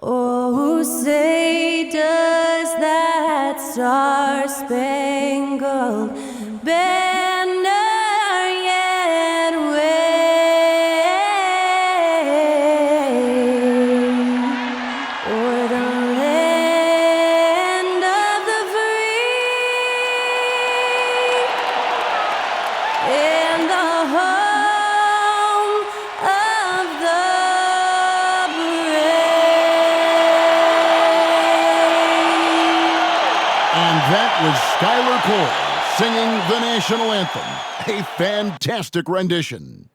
Oh, say does that star-spangled banner yet wave o'er the land of the free and the home of the That was Skylar Cole singing the national anthem. A fantastic rendition.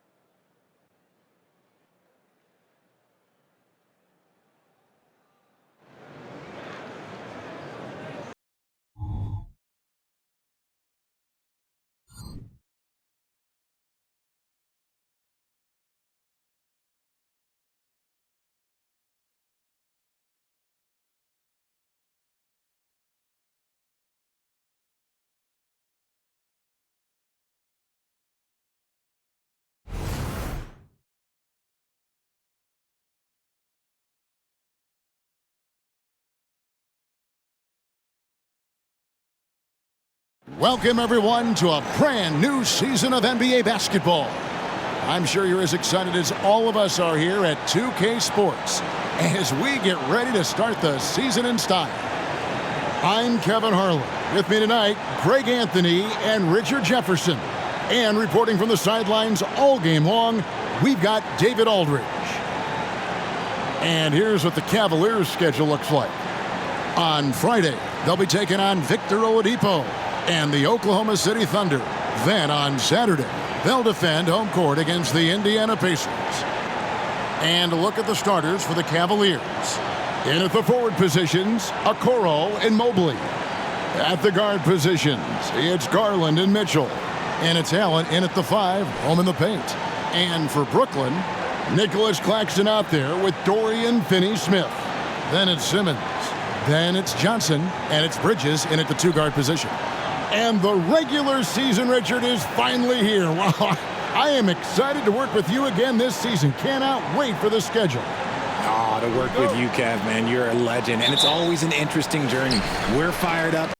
Welcome, everyone, to a brand new season of NBA basketball. I'm sure you're as excited as all of us are here at 2K Sports as we get ready to start the season in style. I'm Kevin Harlan. With me tonight, Greg Anthony and Richard Jefferson. And reporting from the sidelines all game long, we've got David Aldridge. And here's what the Cavaliers' schedule looks like. On Friday, they'll be taking on Victor Oladipo and the Oklahoma City Thunder. Then on Saturday, they'll defend home court against the Indiana Pacers. And look at the starters for the Cavaliers. In at the forward positions, Okoro and Mobley. At the guard positions, it's Garland and Mitchell. And it's Allen in at the 5, home in the paint. And for Brooklyn, Nicholas Claxton out there with Dorian Finney-Smith. Then it's Simmons. Then it's Johnson. And it's Bridges in at the 2-guard position. And the regular season, Richard, is finally here. Wow, I am excited to work with you again this season. Cannot wait for the schedule. Oh, to work with you, Kev, man. You're a legend, and it's always an interesting journey. We're fired up.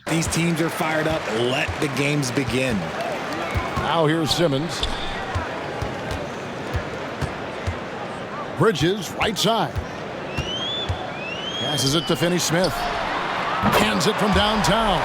These teams are fired up. Let the games begin. Now here's Simmons. Bridges, right side. Passes it to Finney-Smith. Hands it from downtown.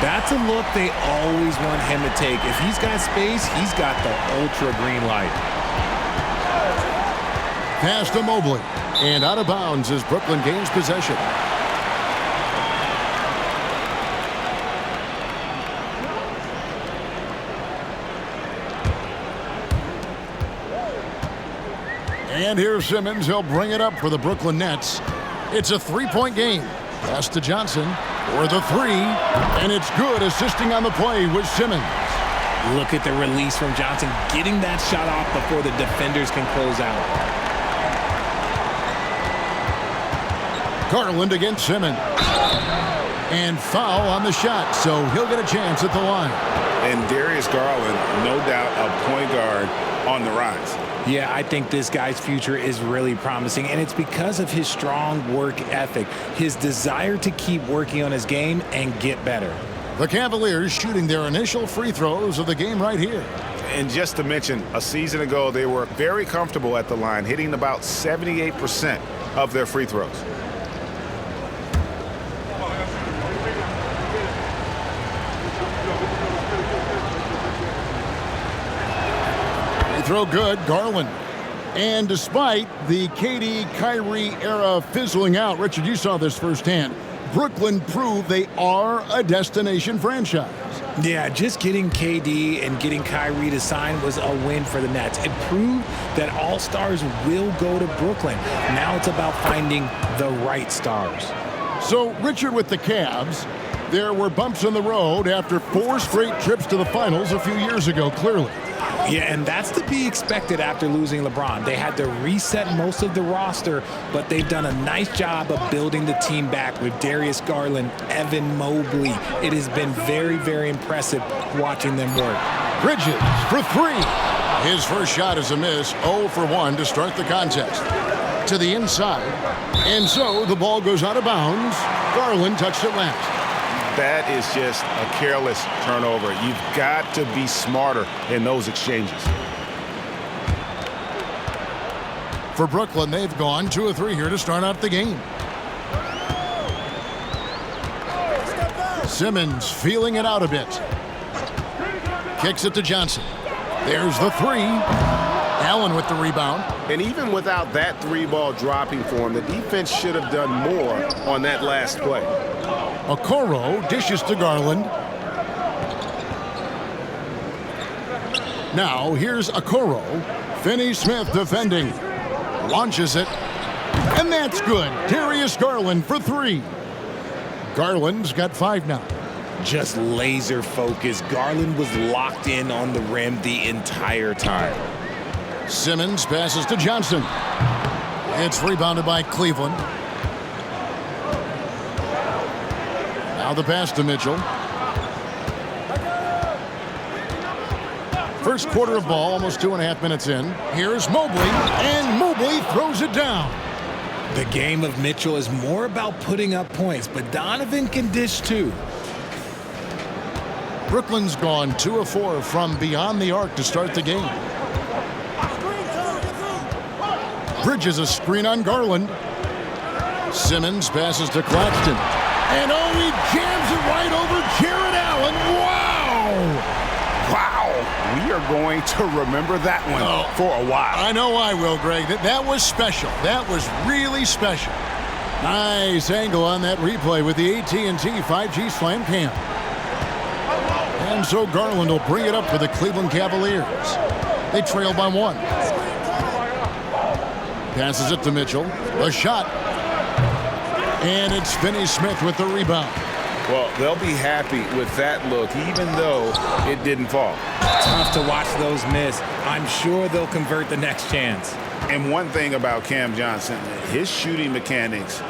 That's a look they always want him to take. If he's got space, he's got the ultra green light. Pass to Mobley. And out of bounds as Brooklyn gains possession. And here's Simmons. He'll bring it up for the Brooklyn Nets. It's a three-point game. Pass to Johnson for the three. And it's good, assisting on the play with Simmons. Look at the release from Johnson, getting that shot off before the defenders can close out. Garland against Simmons. And foul on the shot, so he'll get a chance at the line. And Darius Garland, no doubt a point guard on the rise. Yeah, I think this guy's future is really promising, and it's because of his strong work ethic, his desire to keep working on his game and get better. The Cavaliers shooting their initial free throws of the game right here. And just to mention, a season ago, they were very comfortable at the line, hitting about 78% of their free throws. Throw good, Garland. And despite the KD-Kyrie era fizzling out, Richard, you saw this firsthand, Brooklyn proved they are a destination franchise. Yeah, just getting KD and getting Kyrie to sign was a win for the Nets. It proved that all stars will go to Brooklyn. Now it's about finding the right stars. So, Richard, with the Cavs, there were bumps in the road after 4 straight trips to the finals a few years ago, clearly. Yeah, and that's to be expected after losing LeBron. They had to reset most of the roster, but they've done a nice job of building the team back with Darius Garland, Evan Mobley. It has been very, very impressive watching them work. Bridges for 3. His first shot is a miss, 0 for 1 to start the contest. To the inside, and so the ball goes out of bounds. Garland touched it last. That is just a careless turnover. You've got to be smarter in those exchanges. For Brooklyn, they've gone 2 of 3 here to start out the game. Simmons feeling it out a bit. Kicks it to Johnson. There's the 3. Allen with the rebound. And even without that 3-ball dropping for him, the defense should have done more on that last play. Okoro dishes to Garland. Now here's Okoro. Finney-Smith defending. Launches it. And that's good. Darius Garland for 3. Garland's got 5 now. Just laser focused. Garland was locked in on the rim the entire time. Simmons passes to Johnson. It's rebounded by Cleveland. Now the pass to Mitchell. First quarter of ball, almost 2.5 minutes in. Here's Mobley, and Mobley throws it down. The game of Mitchell is more about putting up points, but Donovan can dish too. Brooklyn's gone 2 of 4 from beyond the arc to start the game. Bridges a screen on Garland. Simmons passes to Claxton. And oh, he jams it right over Jared Allen. Wow! Wow. We are going to remember that one for a while. I know I will, Greg. That was special. That was really special. Nice angle on that replay with the AT&T 5G Slam Cam. And so Garland will bring it up for the Cleveland Cavaliers. They trail by 1. Passes it to Mitchell. A shot. And it's Finney Smith with the rebound. Well, they'll be happy with that look, even though it didn't fall. Tough to watch those miss. I'm sure they'll convert the next chance. And one thing about Cam Johnson, his shooting mechanics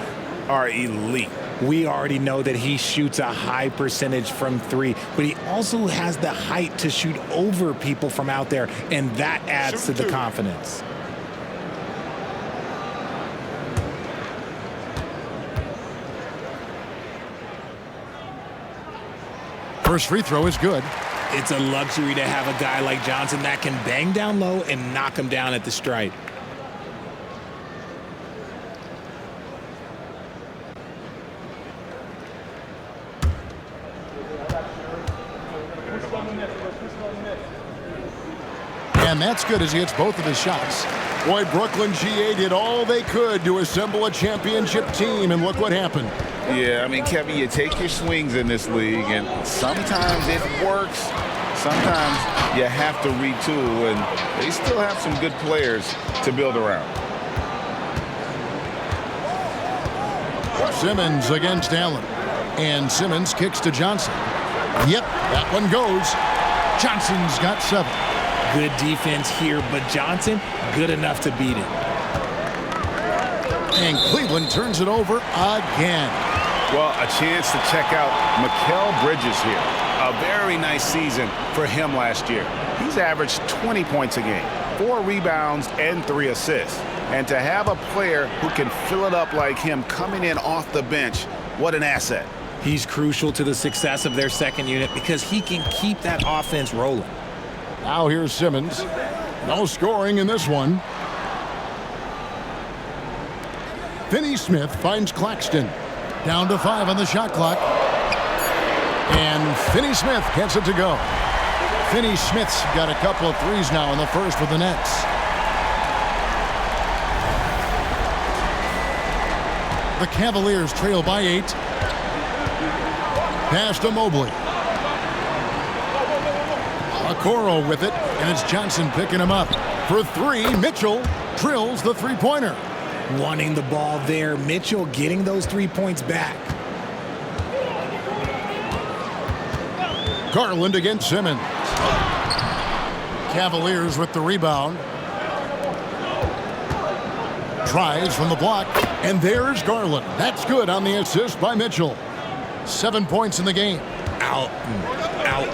are elite. We already know that he shoots a high percentage from 3, but he also has the height to shoot over people from out there, and that adds to the confidence. First free throw is good. It's a luxury to have a guy like Johnson that can bang down low and knock him down at the stripe. And that's good as he hits both of his shots. Boy, Brooklyn GA did all they could to assemble a championship team, and look what happened. Yeah, I mean, Kevin, you take your swings in this league, and sometimes it works. Sometimes you have to retool, and they still have some good players to build around. Simmons against Allen. And Simmons kicks to Johnson. Yep, that one goes. Johnson's got 7. Good defense here, but Johnson, good enough to beat it. And Cleveland turns it over again. Well, a chance to check out Mikal Bridges here. A very nice season for him last year. He's averaged 20 points a game, 4 rebounds, and 3 assists. And to have a player who can fill it up like him coming in off the bench, what an asset. He's crucial to the success of their second unit because he can keep that offense rolling. Now here's Simmons. No scoring in this one. Finney Smith finds Claxton. Down to 5 on the shot clock. And Finney Smith gets it to go. Finney Smith's got a couple of threes now in the first for the Nets. The Cavaliers trail by 8. Pass to Mobley. Okoro with it, and it's Johnson picking him up. For 3, Mitchell drills the three-pointer. Wanting the ball there, Mitchell getting those 3 points back. Garland against Simmons. Cavaliers with the rebound. Tries from the block, and there's Garland. That's good on the assist by Mitchell. 7 points in the game. Out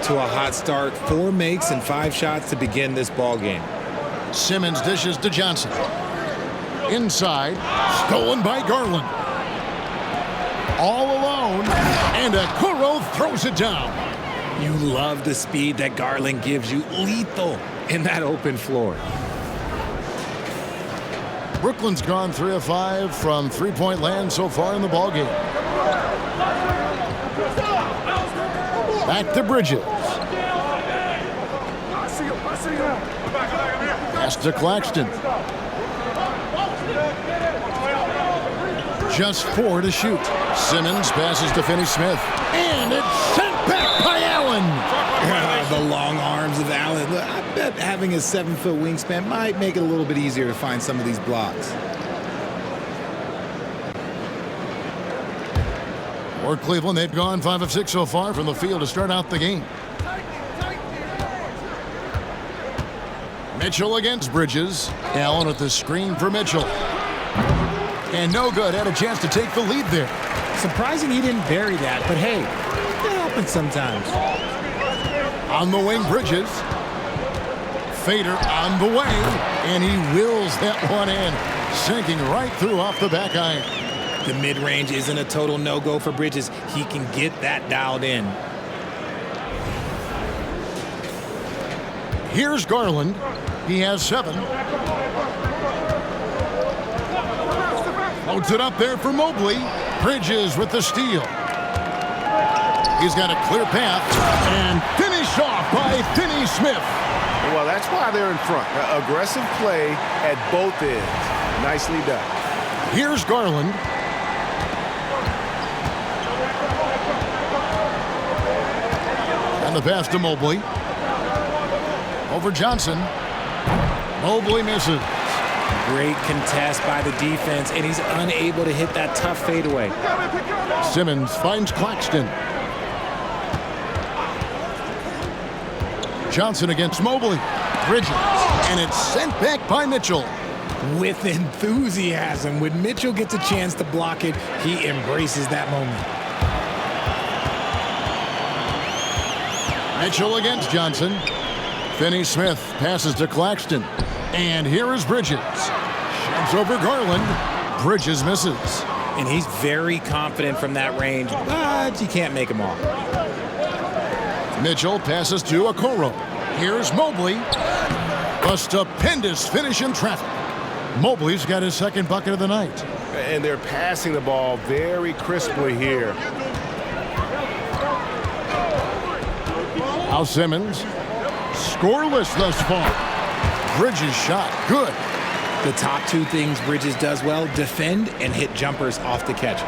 to a hot start. 4 makes and 5 shots to begin this ball game. Simmons dishes to Johnson. Inside, stolen by Garland. All alone, and Okoro throws it down. You love the speed that Garland gives you. Lethal in that open floor. Brooklyn's gone 3 of 5 from three-point land so far in the ballgame. Back to Bridges. Pass to Claxton. Just 4 to shoot. Simmons passes to Finney Smith. And it's sent back by Allen. The long arms of Allen. Look, I bet having a 7-foot wingspan might make it a little bit easier to find some of these blocks. For Cleveland, they've gone 5 of 6 so far from the field to start out the game. Mitchell against Bridges. Allen with the screen for Mitchell. And no good. Had a chance to take the lead there. Surprising he didn't bury that, but hey, that happens sometimes. On the wing, Bridges. Fader on the way, and he wills that one in, sinking right through off the back iron. The mid-range isn't a total no-go for Bridges. He can get that dialed in. Here's Garland. He has 7. Loads it up there for Mobley. Bridges with the steal. He's got a clear path and finished off by Finney-Smith. Well, that's why they're in front. Aggressive play at both ends. Nicely done. Here's Garland. And the pass to Mobley. Over Johnson. Mobley misses. Great contest by the defense, and he's unable to hit that tough fadeaway. Simmons finds Claxton. Johnson against Mobley. Bridges. And it's sent back by Mitchell. With enthusiasm. When Mitchell gets a chance to block it, he embraces that moment. Mitchell against Johnson. Finney-Smith passes to Claxton. And here is Bridges. Shoves over Garland. Bridges misses. And he's very confident from that range, but you can't make him all. Mitchell passes to Okoro. Here's Mobley. A stupendous finish in traffic. Mobley's got his second bucket of the night. And they're passing the ball very crisply here. Now Simmons. Scoreless thus far. Bridges shot. Good. The top two things Bridges does well, defend and hit jumpers off the catch.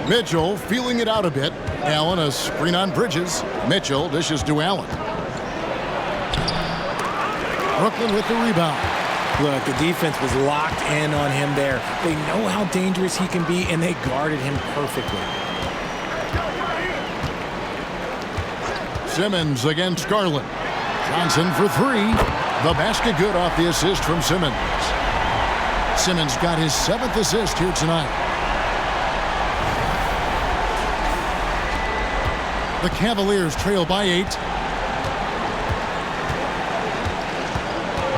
Mitchell feeling it out a bit. Allen a screen on Bridges. Mitchell dishes to Allen. Brooklyn with the rebound. Look, the defense was locked in on him there. They know how dangerous he can be, and they guarded him perfectly. Simmons against Garland. Johnson for 3. The basket good off the assist from Simmons. Simmons got his 7th assist here tonight. The Cavaliers trail by 8.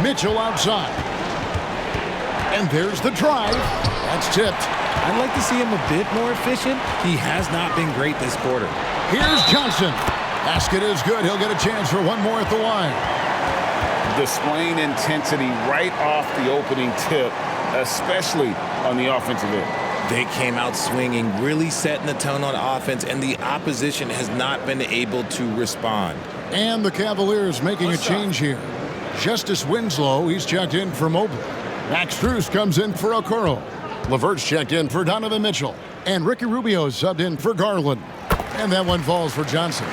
Mitchell outside. And there's the drive. That's tipped. I'd like to see him a bit more efficient. He has not been great this quarter. Here's Johnson. Basket is good. He'll get a chance for one more at the line. Displaying intensity right off the opening tip, especially on the offensive end. They came out swinging, really setting the tone on offense, and the opposition has not been able to respond. And the Cavaliers making a change here. Justice Winslow, he's checked in for Mobley. Max Strus comes in for Okoro. LeVert's checked in for Donovan Mitchell. And Ricky Rubio's subbed in for Garland. And that one falls for Johnson.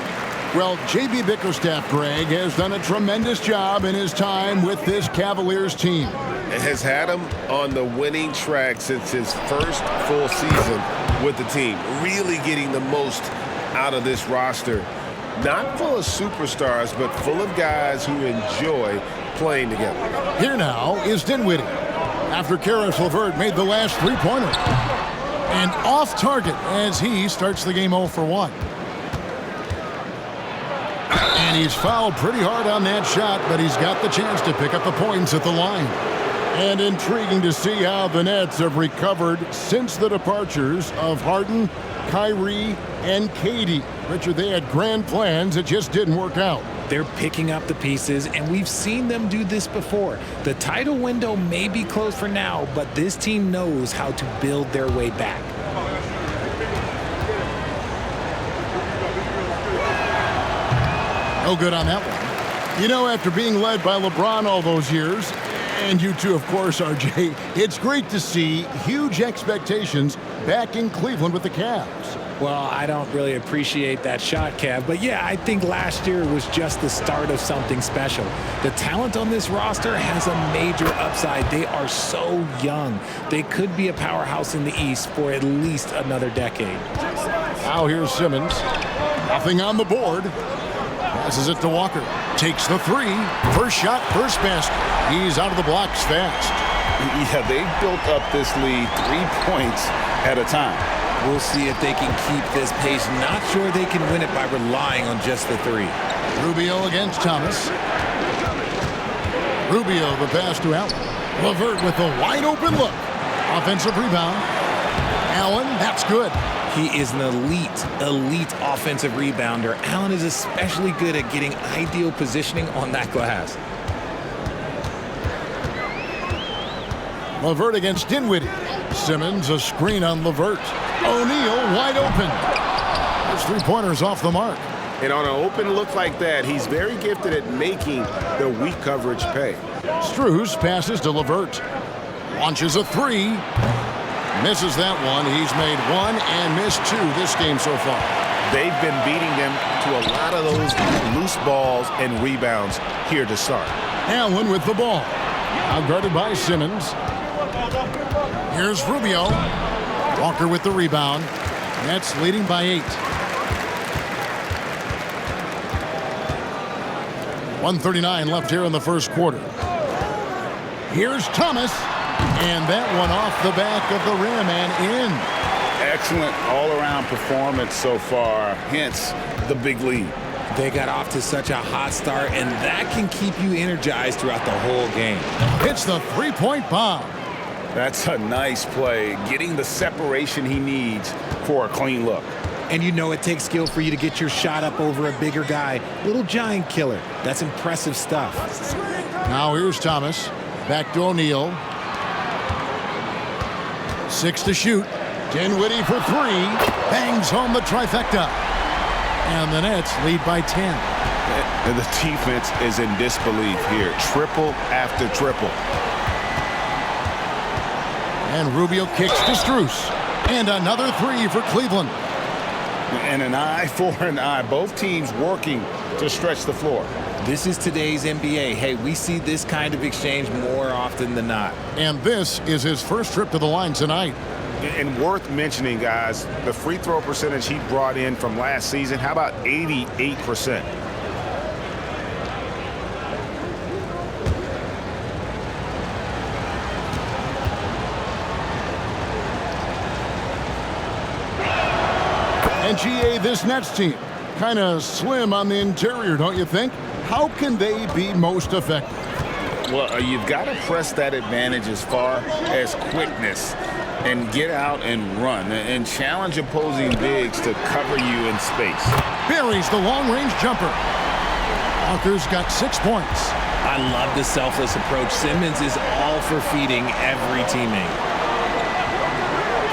Well, J.B. Bickerstaff, Greg, has done a tremendous job in his time with this Cavaliers team. It has had him on the winning track since his first full season with the team, really getting the most out of this roster. Not full of superstars, but full of guys who enjoy playing together. Here now is Dinwiddie. After Karis LeVert made the last three-pointer. And off target as he starts the game 0 for 1. And he's fouled pretty hard on that shot, but he's got the chance to pick up the points at the line. And intriguing to see how the Nets have recovered since the departures of Harden, Kyrie, and KD. Richard, they had grand plans. It just didn't work out. They're picking up the pieces, and we've seen them do this before. The title window may be closed for now, but this team knows how to build their way back. No good on that one. You know, after being led by LeBron all those years, and you too, of course, RJ, it's great to see huge expectations back in Cleveland with the Cavs. Well, I don't really appreciate that shot, Kev, but yeah, I think last year was just the start of something special. The talent on this roster has a major upside. They are so young. They could be a powerhouse in the East for at least another decade. Now here's Simmons. Nothing on the board. Passes it to Walker. Takes the 3. First shot, first basket. He's out of the blocks fast. Yeah, they've built up this lead 3 points at a time. We'll see if they can keep this pace. Not sure they can win it by relying on just the three. Rubio against Thomas. Rubio, the pass to Allen. LeVert with a wide open look. Offensive rebound. Allen, that's good. He is an elite offensive rebounder. Allen is especially good at getting ideal positioning on that glass. LeVert against Dinwiddie. Simmons, a screen on LeVert. O'Neal wide open. His three-pointers off the mark. And on an open look like that, he's very gifted at making the weak coverage pay. Strus passes to LeVert. Launches a three. Misses that one. He's made one and missed two this game so far. They've been beating them to a lot of those loose balls and rebounds here to start. Allen with the ball. Now guarded by Simmons. Here's Rubio. Walker with the rebound. Nets leading by 8. 1:39 left here in the first quarter. Here's Thomas. And that one off the back of the rim and in. Excellent all-around performance so far, hence the big lead. They got off to such a hot start, and that can keep you energized throughout the whole game. Hits the three-point bomb. That's a nice play, getting the separation he needs for a clean look. And you know it takes skill for you to get your shot up over a bigger guy. Little giant killer. That's impressive stuff. Now here's Thomas. Back to O'Neal. 6 to shoot. Dinwiddie for 3. Bangs home the trifecta. And the Nets lead by 10. And the defense is in disbelief here. Triple after triple. And Rubio kicks to Strus. And another 3 for Cleveland. And an eye for an eye. Both teams working to stretch the floor. This is today's NBA. Hey, we see this kind of exchange more often than not. And this is his first trip to the line tonight. And worth mentioning, guys, the free throw percentage he brought in from last season, how about 88%? And GA, this Nets team, kind of slim on the interior, don't you think? How can they be most effective? Well, you've got to press that advantage as far as quickness and get out and run and challenge opposing bigs to cover you in space. Buries the long-range jumper. Walker's got 6 points. I love the selfless approach. Simmons is all for feeding every teammate.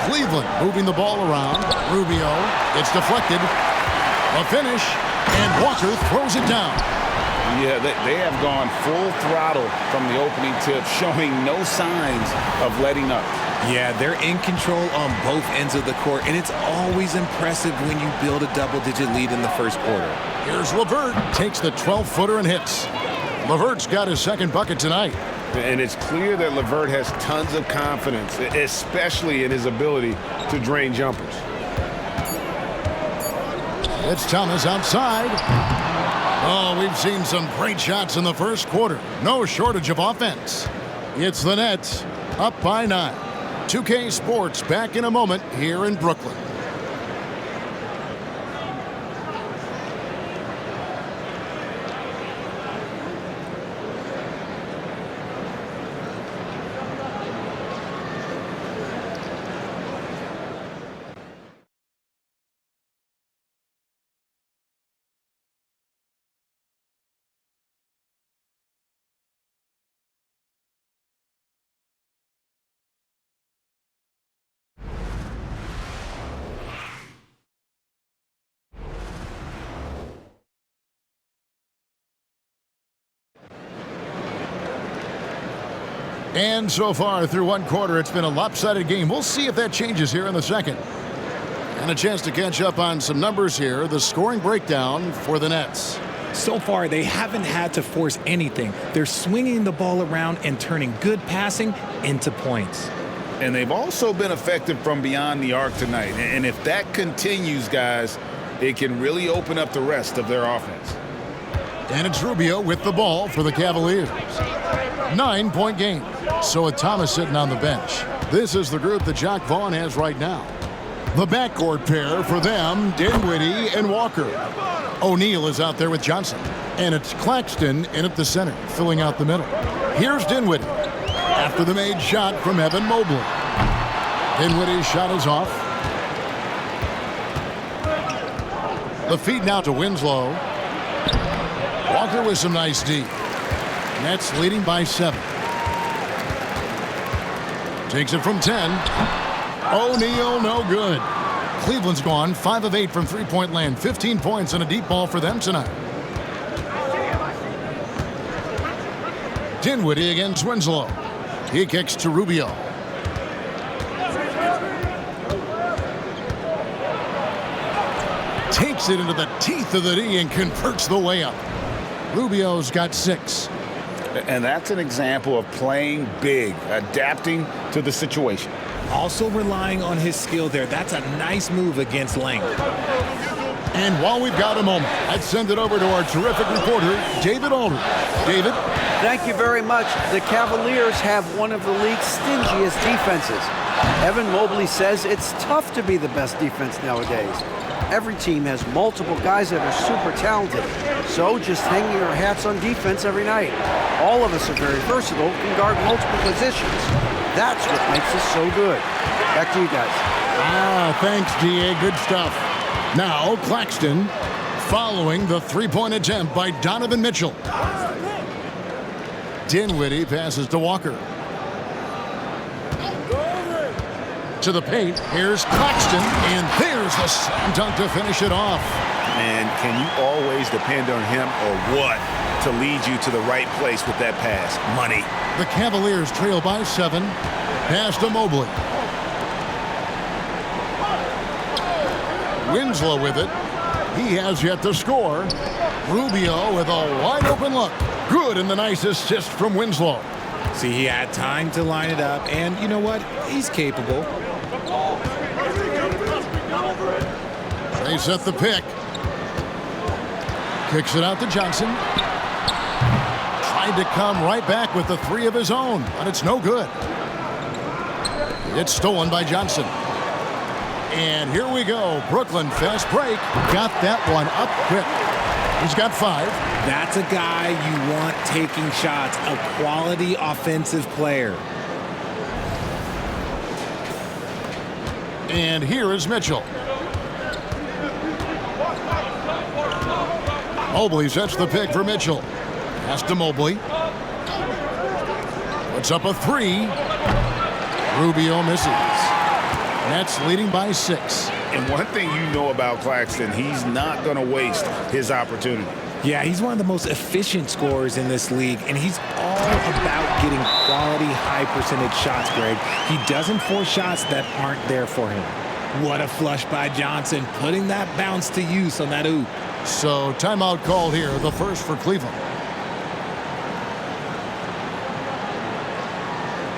Cleveland moving the ball around. Rubio, it's deflected. A finish, and Walker throws it down. Yeah, they have gone full throttle from the opening tip, showing no signs of letting up. Yeah, they're in control on both ends of the court, and it's always impressive when you build a double-digit lead in the first quarter. Here's LeVert, takes the 12-footer and hits. LeVert's got his second bucket tonight. And it's clear that LeVert has tons of confidence, especially in his ability to drain jumpers. It's Thomas outside. Oh, we've seen some great shots in the first quarter. No shortage of offense. It's the Nets up by 9. 2K Sports back in a moment here in Brooklyn. And so far through one quarter, it's been a lopsided game. We'll see if that changes here in the second. And a chance to catch up on some numbers here. The scoring breakdown for the Nets. So far, they haven't had to force anything. They're swinging the ball around and turning good passing into points. And they've also been effective from beyond the arc tonight. And if that continues, guys, it can really open up the rest of their offense. And it's Rubio with the ball for the Cavaliers. 9-point game. So with Thomas sitting on the bench, this is the group that Jack Vaughn has right now. The backcourt pair for them, Dinwiddie and Walker. O'Neal is out there with Johnson. And it's Claxton in at the center, filling out the middle. Here's Dinwiddie after the made shot from Evan Mobley. Dinwiddie's shot is off. The feed now to Winslow. Walker with some nice D. Nets leading by 7. Takes it from 10. O'Neal, no good. Cleveland's gone 5 of 8 from three-point land. 15 points and a deep ball for them tonight. Dinwiddie against Winslow. He kicks to Rubio. Takes it into the teeth of the D and converts the layup. Rubio's got 6. And that's an example of playing big, adapting to the situation. Also relying on his skill there. That's a nice move against length. And while we've got a moment, let's send it over to our terrific reporter, David Aldridge. David? Thank you very much. The Cavaliers have one of the league's stingiest defenses. Evan Mobley says it's tough to be the best defense nowadays. Every team has multiple guys that are super talented. So just hanging our hats on defense every night. All of us are very versatile, can guard multiple positions. That's what makes us so good. Back to you guys. Thanks, DA. Good stuff. Now, Claxton following the three-point attempt by Donovan Mitchell. Dinwiddie passes to Walker. To the paint, here's Claxton, and there's the slam dunk to finish it off. And can you always depend on him or what to lead you to the right place with that pass? Money. The Cavaliers trail by 7. Pass to Mobley. Winslow with it. He has yet to score. Rubio with a wide open look. Good, and the nice assist from Winslow. See, he had time to line it up, and you know what? He's capable. They set the pick. Kicks it out to Johnson. Tried to come right back with the 3 of his own, but it's no good. It's stolen by Johnson. And here we go. Brooklyn, fast break. Got that one up quick. He's got 5. That's a guy you want taking shots, a quality offensive player. And here is Mitchell. Mobley sets the pick for Mitchell. Pass to Mobley. Puts up a 3. Rubio misses. Nets leading by 6. And one thing you know about Claxton, he's not going to waste his opportunity. Yeah, he's one of the most efficient scorers in this league, and he's all about getting quality, high-percentage shots, Greg. He doesn't force shots that aren't there for him. What a flush by Johnson, putting that bounce to use on that oop. So timeout called here, the first for Cleveland.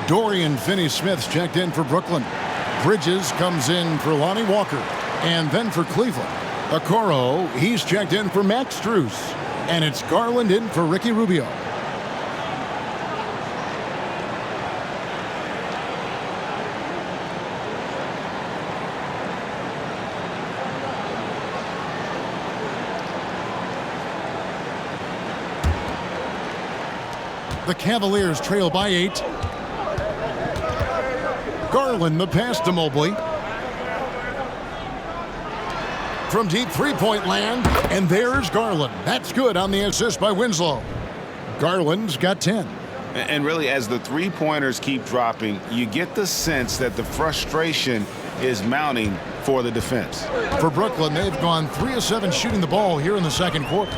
Dorian Finney-Smith's checked in for Brooklyn. Bridges comes in for Lonnie Walker. And then for Cleveland, Okoro, he's checked in for Max Strus. And it's Garland in for Ricky Rubio. The Cavaliers trail by 8. Garland, the pass to Mobley. From deep three-point land, and there's Garland. That's good on the assist by Winslow. Garland's got 10. And really, as the three-pointers keep dropping, you get the sense that the frustration is mounting for the defense. For Brooklyn, they've gone 3 of 7 shooting the ball here in the second quarter.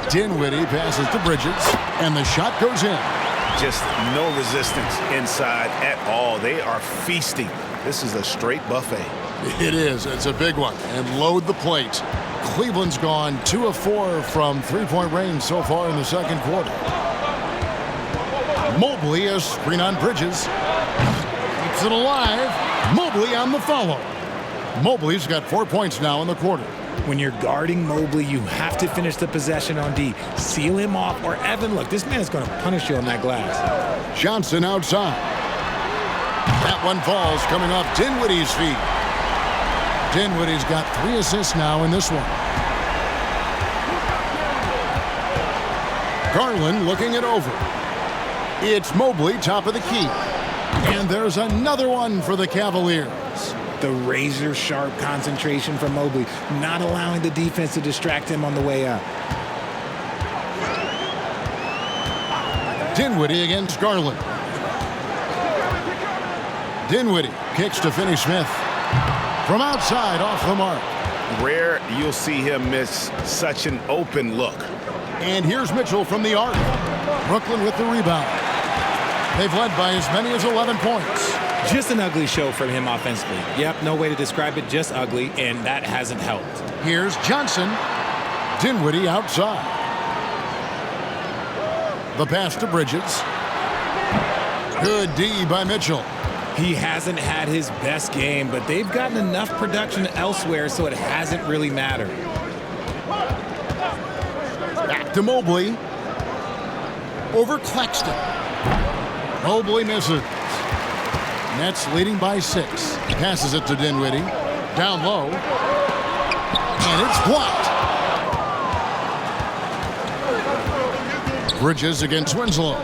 Dinwiddie passes to Bridges, and the shot goes in. Just no resistance inside at all. They are feasting. This is a straight buffet. It is. It's a big one. And load the plate. Cleveland's gone 2 of 4 from three-point range so far in the second quarter. Mobley, a screen on Bridges. Keeps it alive. Mobley on the follow. Mobley's got 4 points now in the quarter. When you're guarding Mobley, you have to finish the possession on D. Seal him off, or Evan, look, this man is going to punish you on that glass. Johnson outside. That one falls coming off Dinwiddie's feet. Dinwiddie's got 3 assists now in this one. Garland looking it over. It's Mobley, top of the key. And there's another one for the Cavaliers. The razor-sharp concentration from Mobley, not allowing the defense to distract him on the way up. Dinwiddie against Garland. Dinwiddie kicks to Finney-Smith. From outside, off the mark. Rare you'll see him miss such an open look. And here's Mitchell from the arc. Brooklyn with the rebound. They've led by as many as 11 points. Just an ugly show from him offensively. Yep, no way to describe it, just ugly, and that hasn't helped. Here's Johnson. Dinwiddie outside. The pass to Bridges. Good D by Mitchell. He hasn't had his best game, but they've gotten enough production elsewhere, so it hasn't really mattered. Back to Mobley. Over Claxton. Mobley misses. Nets leading by 6. Passes it to Dinwiddie. Down low. And it's blocked. Bridges against Winslow.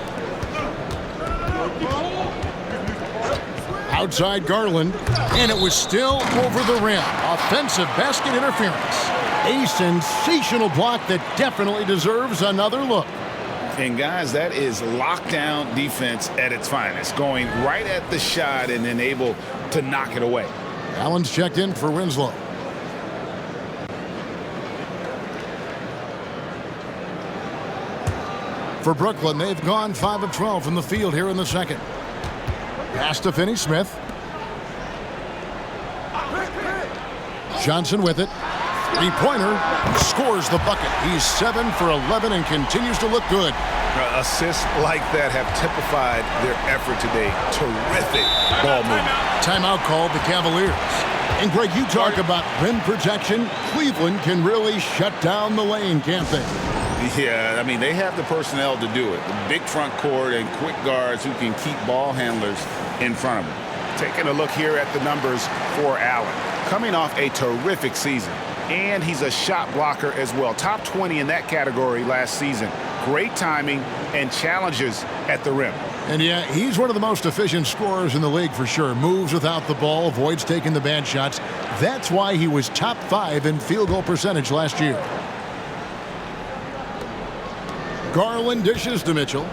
Outside Garland. And it was still over the rim. Offensive basket interference. A sensational block that definitely deserves another look. And guys, that is lockdown defense at its finest, going right at the shot and then able to knock it away. Allen's checked in for Winslow. For Brooklyn, they've gone 5 of 12 from the field here in the second. Pass to Finney-Smith. Johnson with it. Three-pointer. Scores the bucket. He's 7 for 11 and continues to look good. Assists like that have typified their effort today. Terrific ball movement. Timeout called the Cavaliers. And Greg, you talk about rim protection. Cleveland can really shut down the lane, can't they? Yeah, I mean, they have the personnel to do it. The big front court and quick guards who can keep ball handlers in front of them. Taking a look here at the numbers for Allen. Coming off a terrific season. And he's a shot blocker as well. Top 20 in that category last season. Great timing and challenges at the rim. And yeah, he's one of the most efficient scorers in the league for sure. Moves without the ball, avoids taking the bad shots. That's why he was top 5 in field goal percentage last year. Garland dishes to Mitchell.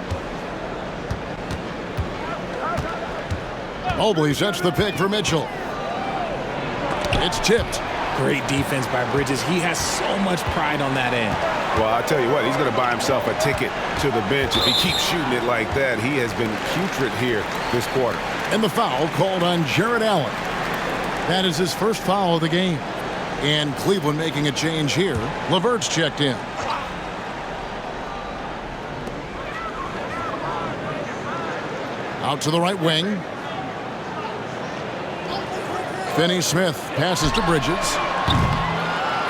Mobley sets the pick for Mitchell. It's tipped. Great defense by Bridges. He has so much pride on that end. Well, I'll tell you what, he's going to buy himself a ticket to the bench. If he keeps shooting it like that, he has been putrid here this quarter. And the foul called on Jarrett Allen. That is his first foul of the game. And Cleveland making a change here. LeVert's checked in. Out to the right wing. Finney-Smith passes to Bridges.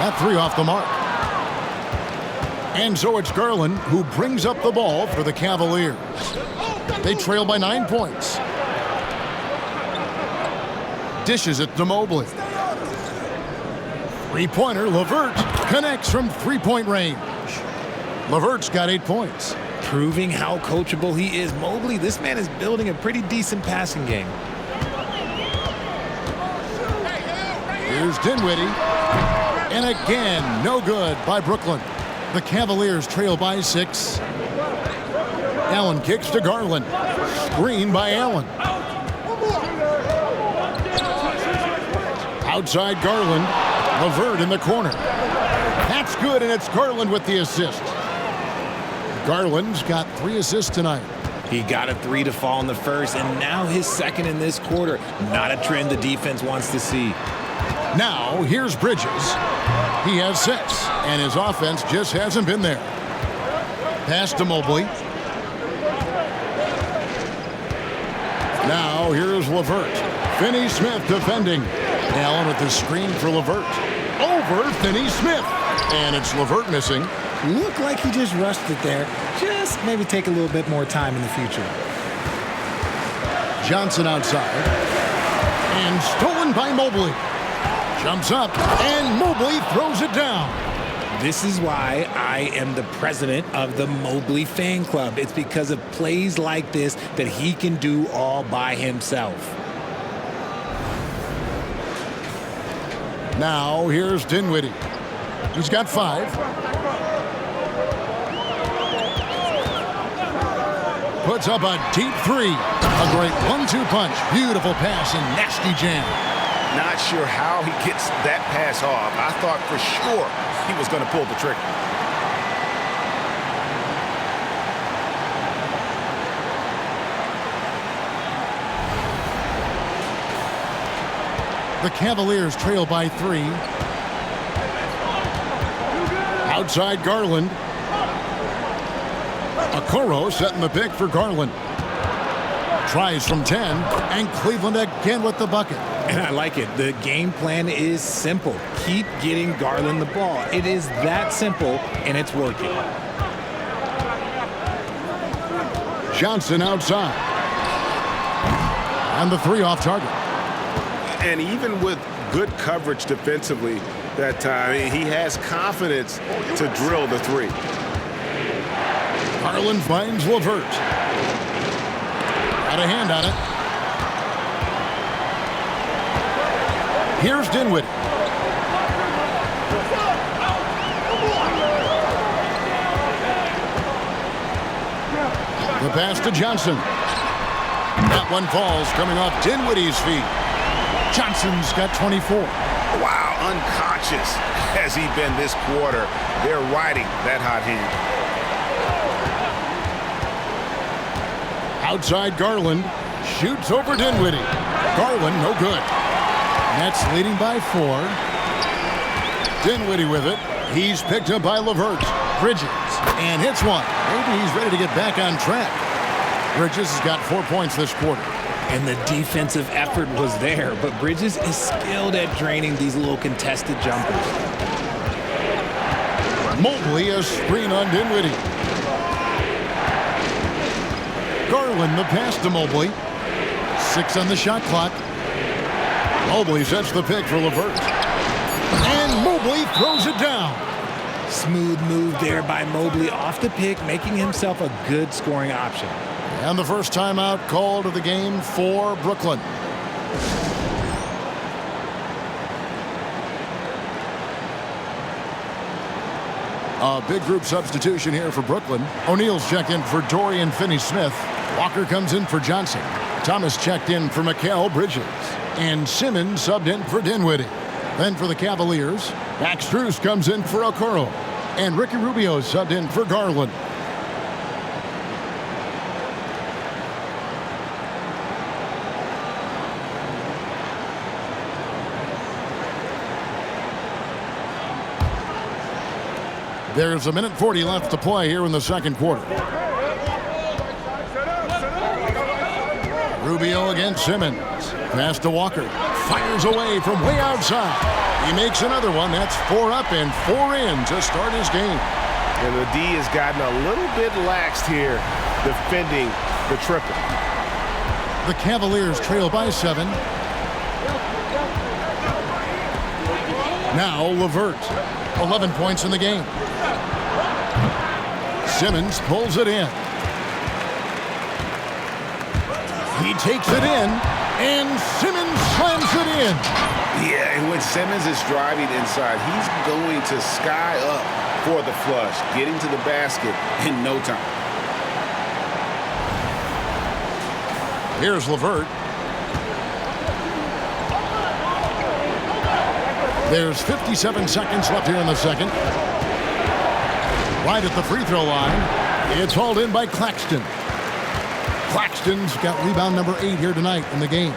That 3 off the mark. And so it's Garland who brings up the ball for the Cavaliers. They trail by 9 points. Dishes it to Mobley. Three-pointer, LeVert connects from three-point range. LeVert's got 8 points. Proving how coachable he is. Mobley, this man is building a pretty decent passing game. Here's Dinwiddie. And again, no good by Brooklyn. The Cavaliers trail by 6. Allen kicks to Garland. Screen by Allen. Outside Garland. LeVert in the corner. That's good, and it's Garland with the assist. Garland's got 3 assists tonight. He got a 3 to fall in the first, and now his second in this quarter. Not a trend the defense wants to see. Now, here's Bridges. He has 6, and his offense just hasn't been there. Pass to Mobley. Now, here's LeVert. Finney-Smith defending. Allen with the screen for LeVert. Over Finney-Smith. And it's LeVert missing. Looked like he just rushed it there. Just maybe take a little bit more time in the future. Johnson outside. And stolen by Mobley. Jumps up, and Mobley throws it down. This is why I am the president of the Mobley fan club. It's because of plays like this that he can do all by himself. Now here's Dinwiddie. He's got 5. Puts up a deep 3. A great 1-2 punch. Beautiful pass and nasty jam. Not sure how he gets that pass off. I thought for sure he was going to pull the trigger. The Cavaliers trail by 3. Outside Garland. Okoro setting the pick for Garland. Tries from 10, and Cleveland again with the bucket. And I like it. The game plan is simple. Keep getting Garland the ball. It is that simple, and it's working. Johnson outside. And the 3 off target. And even with good coverage defensively that time, he has confidence to drill the 3. Garland finds LeVert. Got a hand on it. Here's Dinwiddie. The pass to Johnson. That one falls coming off Dinwiddie's feet. Johnson's got 24. Wow, unconscious has he been this quarter. They're riding that hot hand. Outside Garland. Shoots over Dinwiddie. Garland, no good. Nets leading by 4. Dinwiddie with it. He's picked up by LeVert. Bridges. And hits one. Maybe he's ready to get back on track. Bridges has got 4 points this quarter. And the defensive effort was there, but Bridges is skilled at draining these little contested jumpers. Mobley a screen on Dinwiddie. Garland the pass to Mobley. 6 on the shot clock. Mobley sets the pick for LeVert. And Mobley throws it down. Smooth move there by Mobley off the pick, making himself a good scoring option. And the first timeout called of the game for Brooklyn. A big group substitution here for Brooklyn. O'Neal's checked in for Dorian Finney-Smith. Walker comes in for Johnson. Thomas checked in for Mikal Bridges. And Simmons subbed in for Dinwiddie. Then for the Cavaliers, Max Strus comes in for Okoro. And Ricky Rubio subbed in for Garland. There's a minute 40 left to play here in the second quarter. Rubio against Simmons. Pass to Walker. Fires away from way outside. He makes another one. That's 4 up and 4 in to start his game. And the D has gotten a little bit laxed here defending the triple. The Cavaliers trail by 7. Now LeVert. 11 points in the game. Simmons pulls it in. He takes it in, and Simmons slams it in. Yeah, and when Simmons is driving inside, he's going to sky up for the flush, getting to the basket in no time. Here's LeVert. There's 57 seconds left here in the second. Right at the free throw line. It's hauled in by Claxton. Claxton's got rebound number 8 here tonight in the game.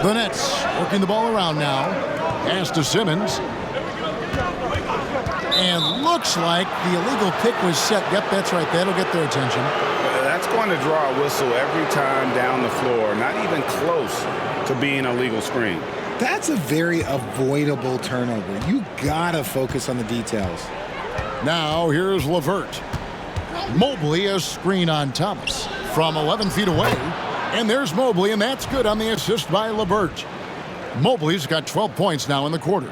The Nets working the ball around now. Pass to Simmons. And looks like the illegal pick was set. Yep, that's right. That'll get their attention. That's going to draw a whistle every time down the floor. Not even close to being a legal screen. That's a very avoidable turnover. You gotta focus on the details. Now here's LeVert. Mobley a screen on Thomas. From 11 feet away, And there's Mobley, and that's good on the assist by LeBert. Mobley's got 12 points now in the quarter.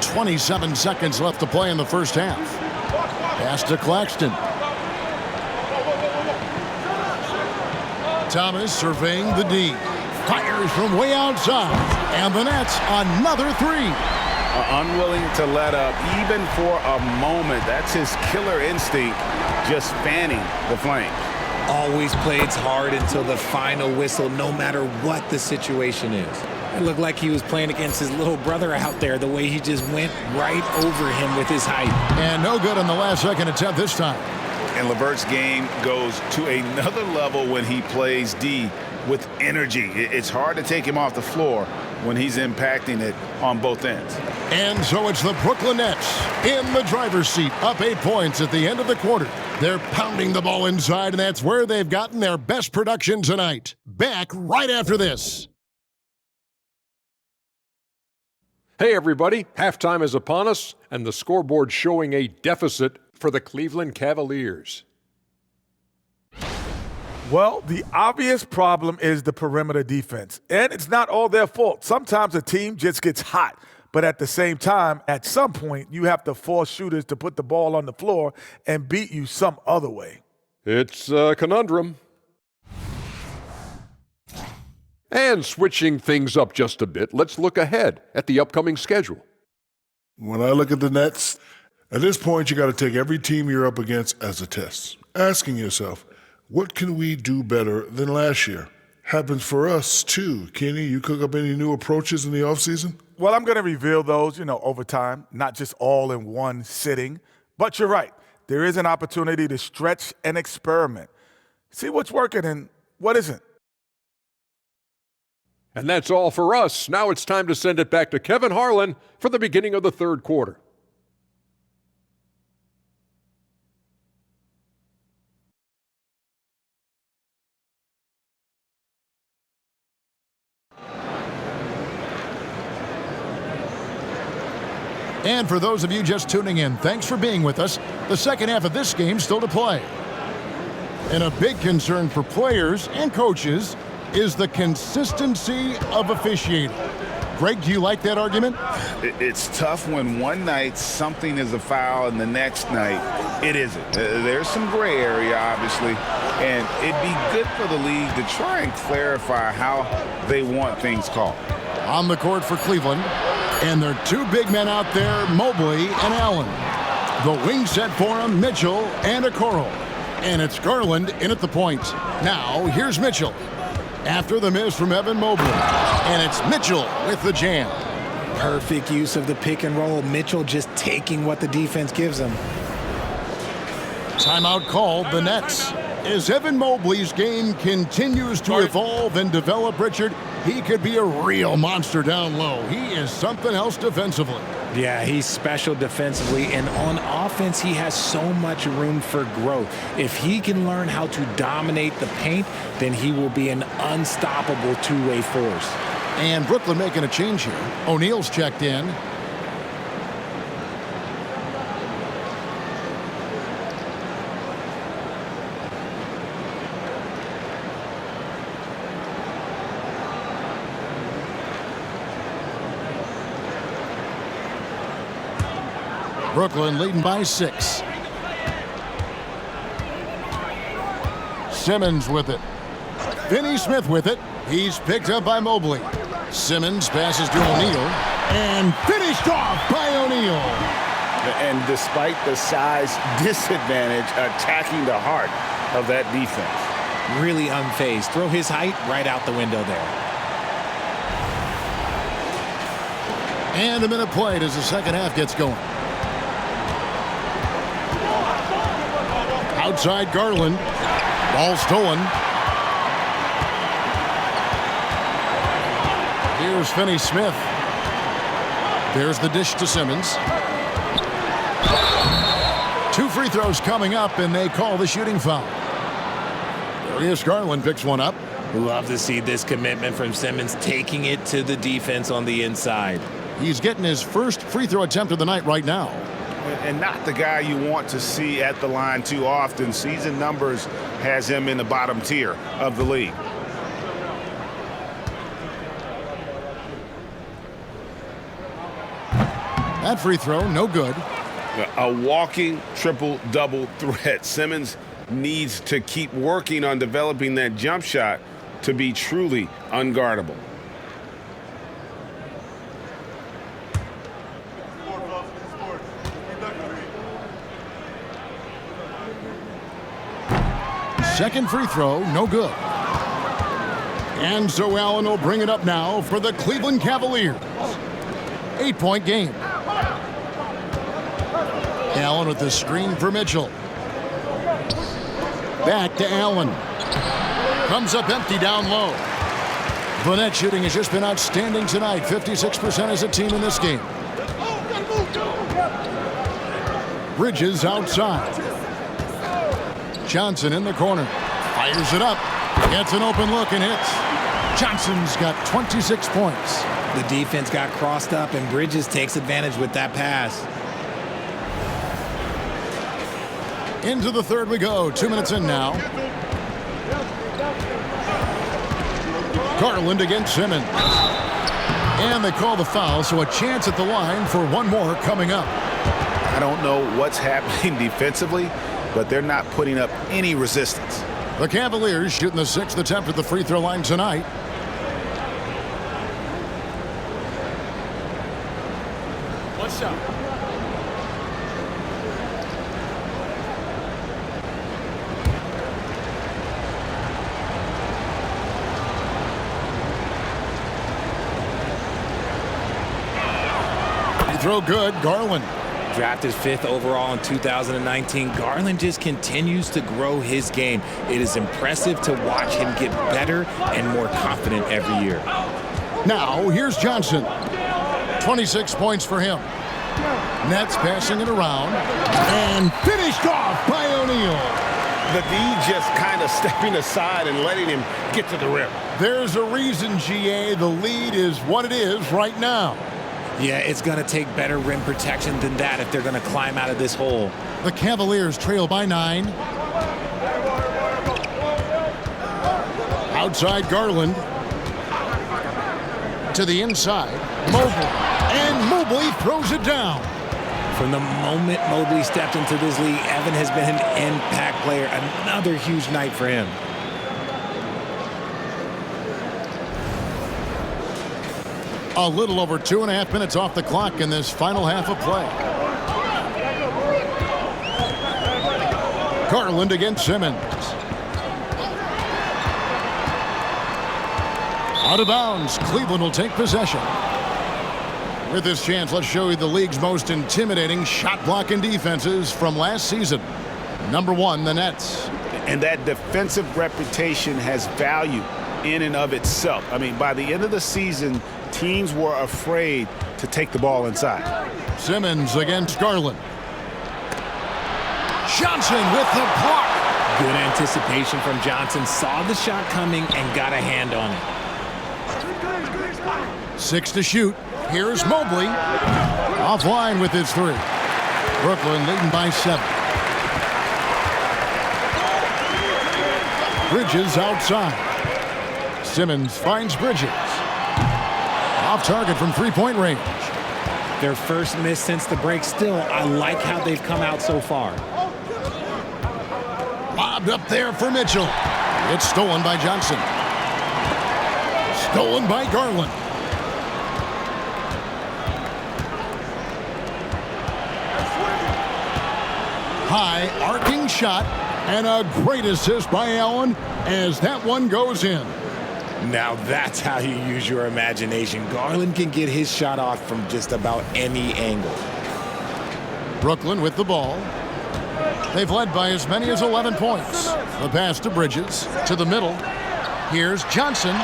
27 seconds left to play in the first half. Pass to Claxton. Thomas surveying the D. Fires from way outside. And the Nets, another three. Unwilling to let up even for a moment. That's his killer instinct, just fanning the flame. Always plays hard until the final whistle, no matter what the situation is. It looked like he was playing against his little brother out there, the way he just went right over him with his height. And no good on the last second attempt this time. And LeVert's game goes to another level when he plays D with energy. It's hard to take him off the floor when he's impacting it on both ends. And so it's the Brooklyn Nets in the driver's seat, up 8 points at the end of the quarter. They're pounding the ball inside, and that's where they've gotten their best production tonight. Back right after this. Hey everybody, halftime is upon us, and the scoreboard showing a deficit for the Cleveland Cavaliers. Well, the obvious problem is the perimeter defense, and it's not all their fault. Sometimes a team just gets hot, but at the same time, at some point, you have to force shooters to put the ball on the floor and beat you some other way. It's a conundrum. And switching things up just a bit, let's look ahead at the upcoming schedule. When I look at the Nets, at this point, you got to take every team you're up against as a test, asking yourself, what can we do better than last year? Happens for us, too. Kenny, you cook up any new approaches in the offseason? Well, I'm going to reveal those, over time, not just all in one sitting. But you're right. There is an opportunity to stretch and experiment. See what's working and what isn't. And that's all for us. Now it's time to send it back to Kevin Harlan for the beginning of the third quarter. And for those of you just tuning in, thanks for being with us. The second half of this game still to play. And a big concern for players and coaches is the consistency of officiating. Greg, do you like that argument? It's tough when one night something is a foul and the next night it isn't. There's some gray area, obviously, and it'd be good for the league to try and clarify how they want things called. On the court for Cleveland, and their two big men out there, Mobley and Allen. The wing set for him, Mitchell and Okoro. And it's Garland in at the point. Now, here's Mitchell. After the miss from Evan Mobley. And it's Mitchell with the jam. Perfect use of the pick and roll. Mitchell just taking what the defense gives him. Timeout called, the Nets. As Evan Mobley's game continues to evolve and develop, Richard, he could be a real monster down low. He is something else defensively. Yeah, he's special defensively, and on offense, he has so much room for growth. If he can learn how to dominate the paint, then he will be an unstoppable two-way force. And Brooklyn making a change here. O'Neal's checked in. Brooklyn leading by 6. Simmons with it. Finney Smith with it. He's picked up by Mobley. Simmons passes to O'Neal. And finished off by O'Neal. And despite the size disadvantage, attacking the heart of that defense. Really unfazed. Throw his height right out the window there. And a minute played as the second half gets going. Outside Garland. Ball stolen. Here's Finney Smith. There's the dish to Simmons. 2 free throws coming up, and they call the shooting foul. Darius Garland picks one up. Love to see this commitment from Simmons, taking it to the defense on the inside. He's getting his first free throw attempt of the night right now. and not the guy you want to see at the line too often. Season numbers has him in the bottom tier of the league. That free throw, no good. A walking triple-double threat. Simmons needs to keep working on developing that jump shot to be truly unguardable. Second free throw, no good. And so Allen will bring it up now for the Cleveland Cavaliers. 8-point game. Allen with the screen for Mitchell. Back to Allen. Comes up empty down low. The net shooting has just been outstanding tonight. 56% as a team in this game. Bridges outside. Johnson in the corner. Fires it up. Gets an open look and hits. Johnson's got 26 points. The defense got crossed up, and Bridges takes advantage with that pass. Into the third we go. 2 minutes in now. Garland against Simmons. And they call the foul, so a chance at the line for one more coming up. I don't know what's happening defensively, but they're not putting up any resistance. The Cavaliers shooting the 6th attempt at the free throw line tonight. One shot. Free throw good. Garland. Drafted 5th overall in 2019, Garland just continues to grow his game. It is impressive to watch him get better and more confident every year. Now, here's Johnson. 26 points for him. Nets passing it around. And finished off by O'Neal. The D just kind of stepping aside and letting him get to the rim. There's a reason, GA. The lead is what it is right now. Yeah, it's going to take better rim protection than that if they're going to climb out of this hole. The Cavaliers trail by 9. Outside Garland. To the inside. Mobley. And Mobley throws it down. From the moment Mobley stepped into this league, Evan has been an impact player. Another huge night for him. A little over 2.5 minutes off the clock in this final half of play. Garland against Simmons. Out of bounds. Cleveland will take possession. With this chance, let's show you the league's most intimidating shot blocking defenses from last season. Number 1, the Nets. And that defensive reputation has value in and of itself. I mean, by the end of the season, teams were afraid to take the ball inside. Simmons against Garland. Johnson with the block. Good anticipation from Johnson. Saw the shot coming and got a hand on it. 6 to shoot. Here's Mobley. Offline with his 3. Brooklyn leading by 7. Bridges outside. Simmons finds Bridges. Off target from 3-point range. Their first miss since the break. Still, I like how they've come out so far. Lobbed up there for Mitchell. It's stolen by Johnson. Stolen by Garland. High arcing shot and a great assist by Allen as that one goes in. Now that's how you use your imagination. Garland can get his shot off from just about any angle. Brooklyn with the ball. They've led by as many as 11 points. The pass to Bridges, to the middle. Here's Johnson.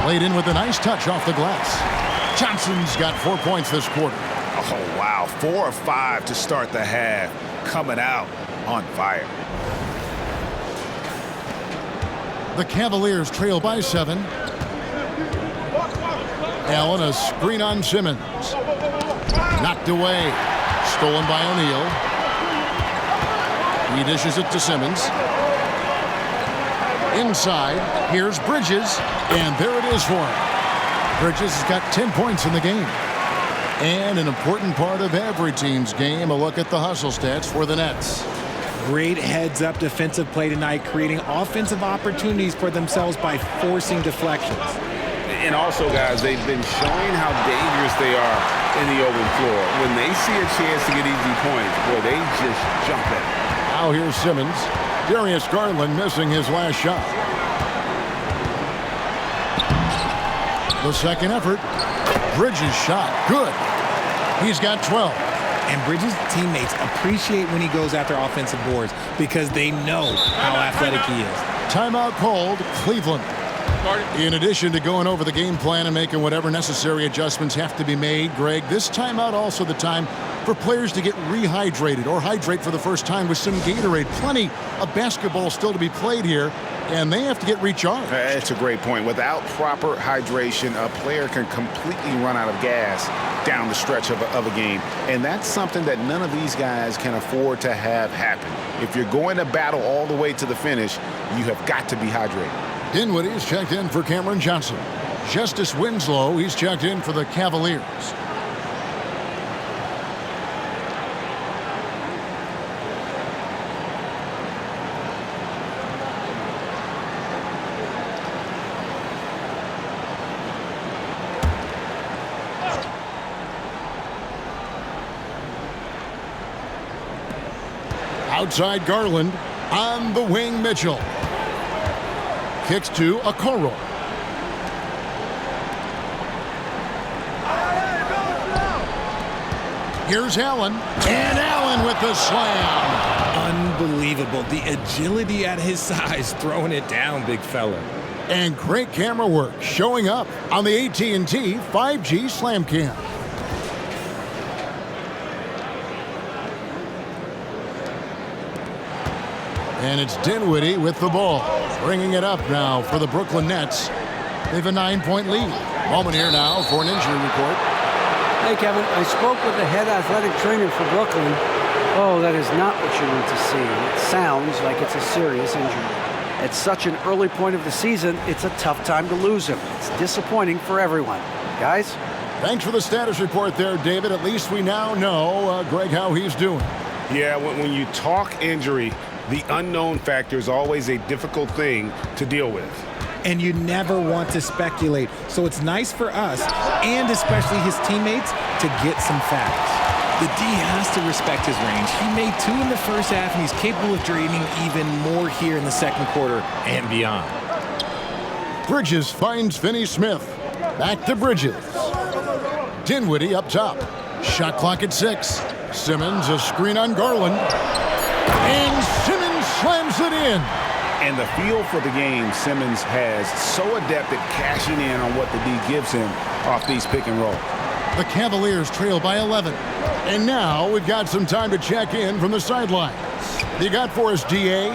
Laid in with a nice touch off the glass. Johnson's got 4 points this quarter. Oh, wow. 4 or 5 to start the half. Coming out on fire. The Cavaliers trail by 7. Allen, a screen on Simmons. Knocked away. Stolen by O'Neal. He dishes it to Simmons. Inside, here's Bridges, and there it is for him. Bridges has got 10 points in the game. And an important part of every team's game, a look at the hustle stats for the Nets. Great heads-up defensive play tonight, creating offensive opportunities for themselves by forcing deflections. And also, guys, they've been showing how dangerous they are in the open floor. When they see a chance to get easy points, boy, they just jump at it. Now here's Simmons. Darius Garland missing his last shot. The second effort. Bridges' shot. Good. He's got 12. And Bridges' teammates appreciate when he goes after offensive boards because they know how athletic he is. Timeout called, Cleveland. In addition to going over the game plan and making whatever necessary adjustments have to be made, Greg, this timeout also the time for players to get rehydrated or hydrate for the first time with some Gatorade. Plenty of basketball still to be played here, and they have to get recharged. That's a great point. Without proper hydration, a player can completely run out of gas down the stretch of a game. And that's something that none of these guys can afford to have happen. If you're going to battle all the way to the finish, you have got to be hydrated. Dinwiddie's checked in for Cameron Johnson. Justice Winslow, he's checked in for the Cavaliers. Outside Garland, on the wing Mitchell. Kicks to Okoro. Here's Allen, and Allen with the slam. Unbelievable. The agility at his size, throwing it down, big fella. And great camera work showing up on the AT&T 5G Slam Cam. And it's Dinwiddie with the ball. Bringing it up now for the Brooklyn Nets. They have a 9-point lead. Moment here now for an injury report. Hey, Kevin, I spoke with the head athletic trainer for Brooklyn. Oh, that is not what you want to see. It sounds like it's a serious injury. At such an early point of the season, it's a tough time to lose him. It's disappointing for everyone. Guys? Thanks for the status report there, David. At least we now know, Greg, how he's doing. Yeah, when you talk injury, the unknown factor is always a difficult thing to deal with. And you never want to speculate. So it's nice for us, and especially his teammates, to get some facts. The D has to respect his range. He made 2 in the first half, and he's capable of draining even more here in the second quarter and beyond. Bridges finds Finney-Smith. Back to Bridges. Dinwiddie up top. Shot clock at 6. Simmons, a screen on Garland. And Simmons slams it in. And the feel for the game Simmons has, so adept at cashing in on what the D gives him off these pick and roll. The Cavaliers trail by 11. And now we've got some time to check in from the sidelines. You got for us, DA?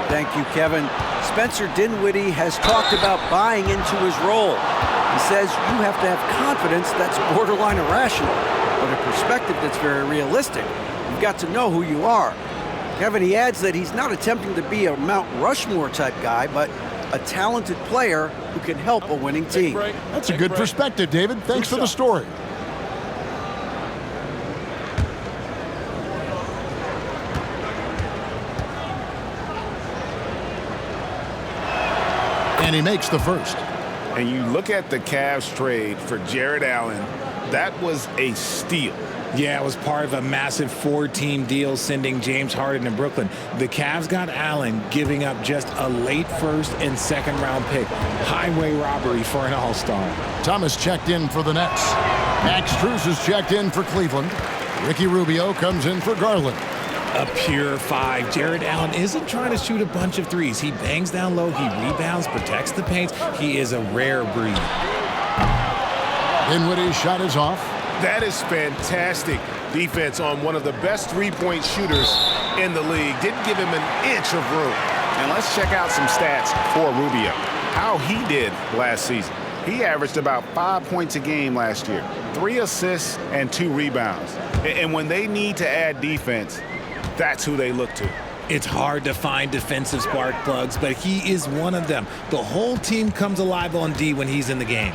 Thank you, Kevin. Spencer Dinwiddie has talked about buying into his role. He says you have to have confidence that's borderline irrational, but a perspective that's very realistic. You've got to know who you are. Kevin, he adds that he's not attempting to be a Mount Rushmore type guy, but a talented player who can help a winning team. That's a good perspective, David. Thanks for the story. And he makes the first. And you look at the Cavs trade for Jared Allen, that was a steal. Yeah, it was part of a massive 4-team deal sending James Harden to Brooklyn. The Cavs got Allen, giving up just a late first and second round pick. Highway robbery for an all-star. Thomas checked in for the Nets. Max Strus is checked in for Cleveland. Ricky Rubio comes in for Garland. A pure 5. Jared Allen isn't trying to shoot a bunch of threes. He bangs down low, he rebounds, protects the paint. He is a rare breed. Dinwiddie's shot is off. That is fantastic defense on one of the best three-point shooters in the league. Didn't give him an inch of room. And let's check out some stats for Rubio. How he did last season. He averaged about 5 points a game last year, 3 assists and 2 rebounds. And when they need to add defense, that's who they look to. It's hard to find defensive spark plugs, but he is one of them. The whole team comes alive on D when he's in the game.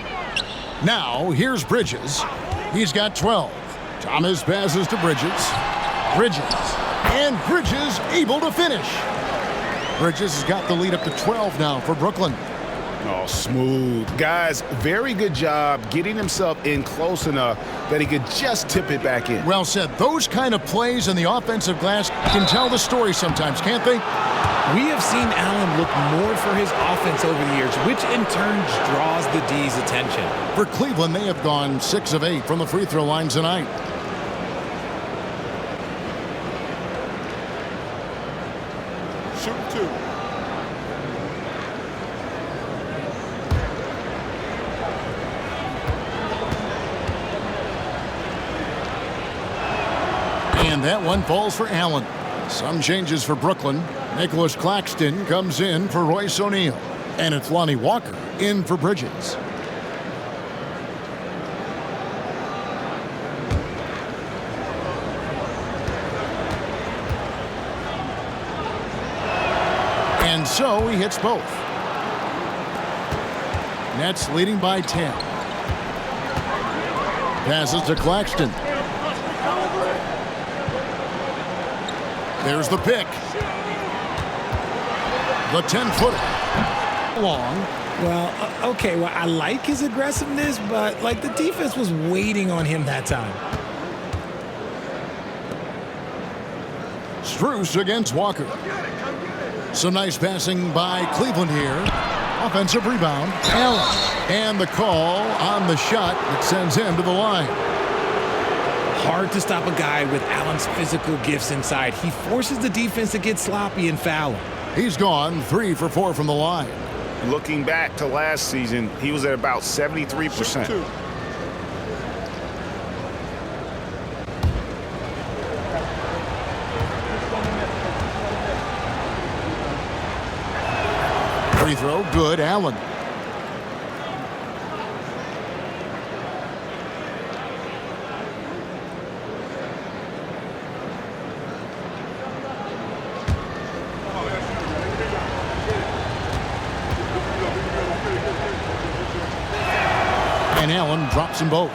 Now, here's Bridges. He's got 12. Thomas passes to Bridges. And Bridges able to finish. Bridges has got the lead up to 12 now for Brooklyn. Oh, smooth. Guys, very good job getting himself in close enough that he could just tip it back in. Well said. Those kind of plays in the offensive glass can tell the story sometimes, can't they? We have seen Allen look more for his offense over the years, which in turn draws the D's attention. For Cleveland, they have gone 6 of 8 from the free throw line tonight. Shoot 2. And that one falls for Allen. Some changes for Brooklyn. Nicholas Claxton comes in for Royce O'Neal. And it's Lonnie Walker in for Bridges. And so he hits both. Nets leading by 10. Passes to Claxton. There's the pick. The 10-footer. Long. Well, okay, well, I like his aggressiveness, but, like, the defense was waiting on him that time. Strus against Walker. Some nice passing by Cleveland here. Offensive rebound. Allen. And the call on the shot that sends him to the line. Hard to stop a guy with Allen's physical gifts inside. He forces the defense to get sloppy and foul him. He's gone 3 for 4 from the line. Looking back to last season, he was at about 73%. Free throw, good. Allen. And Allen drops them both.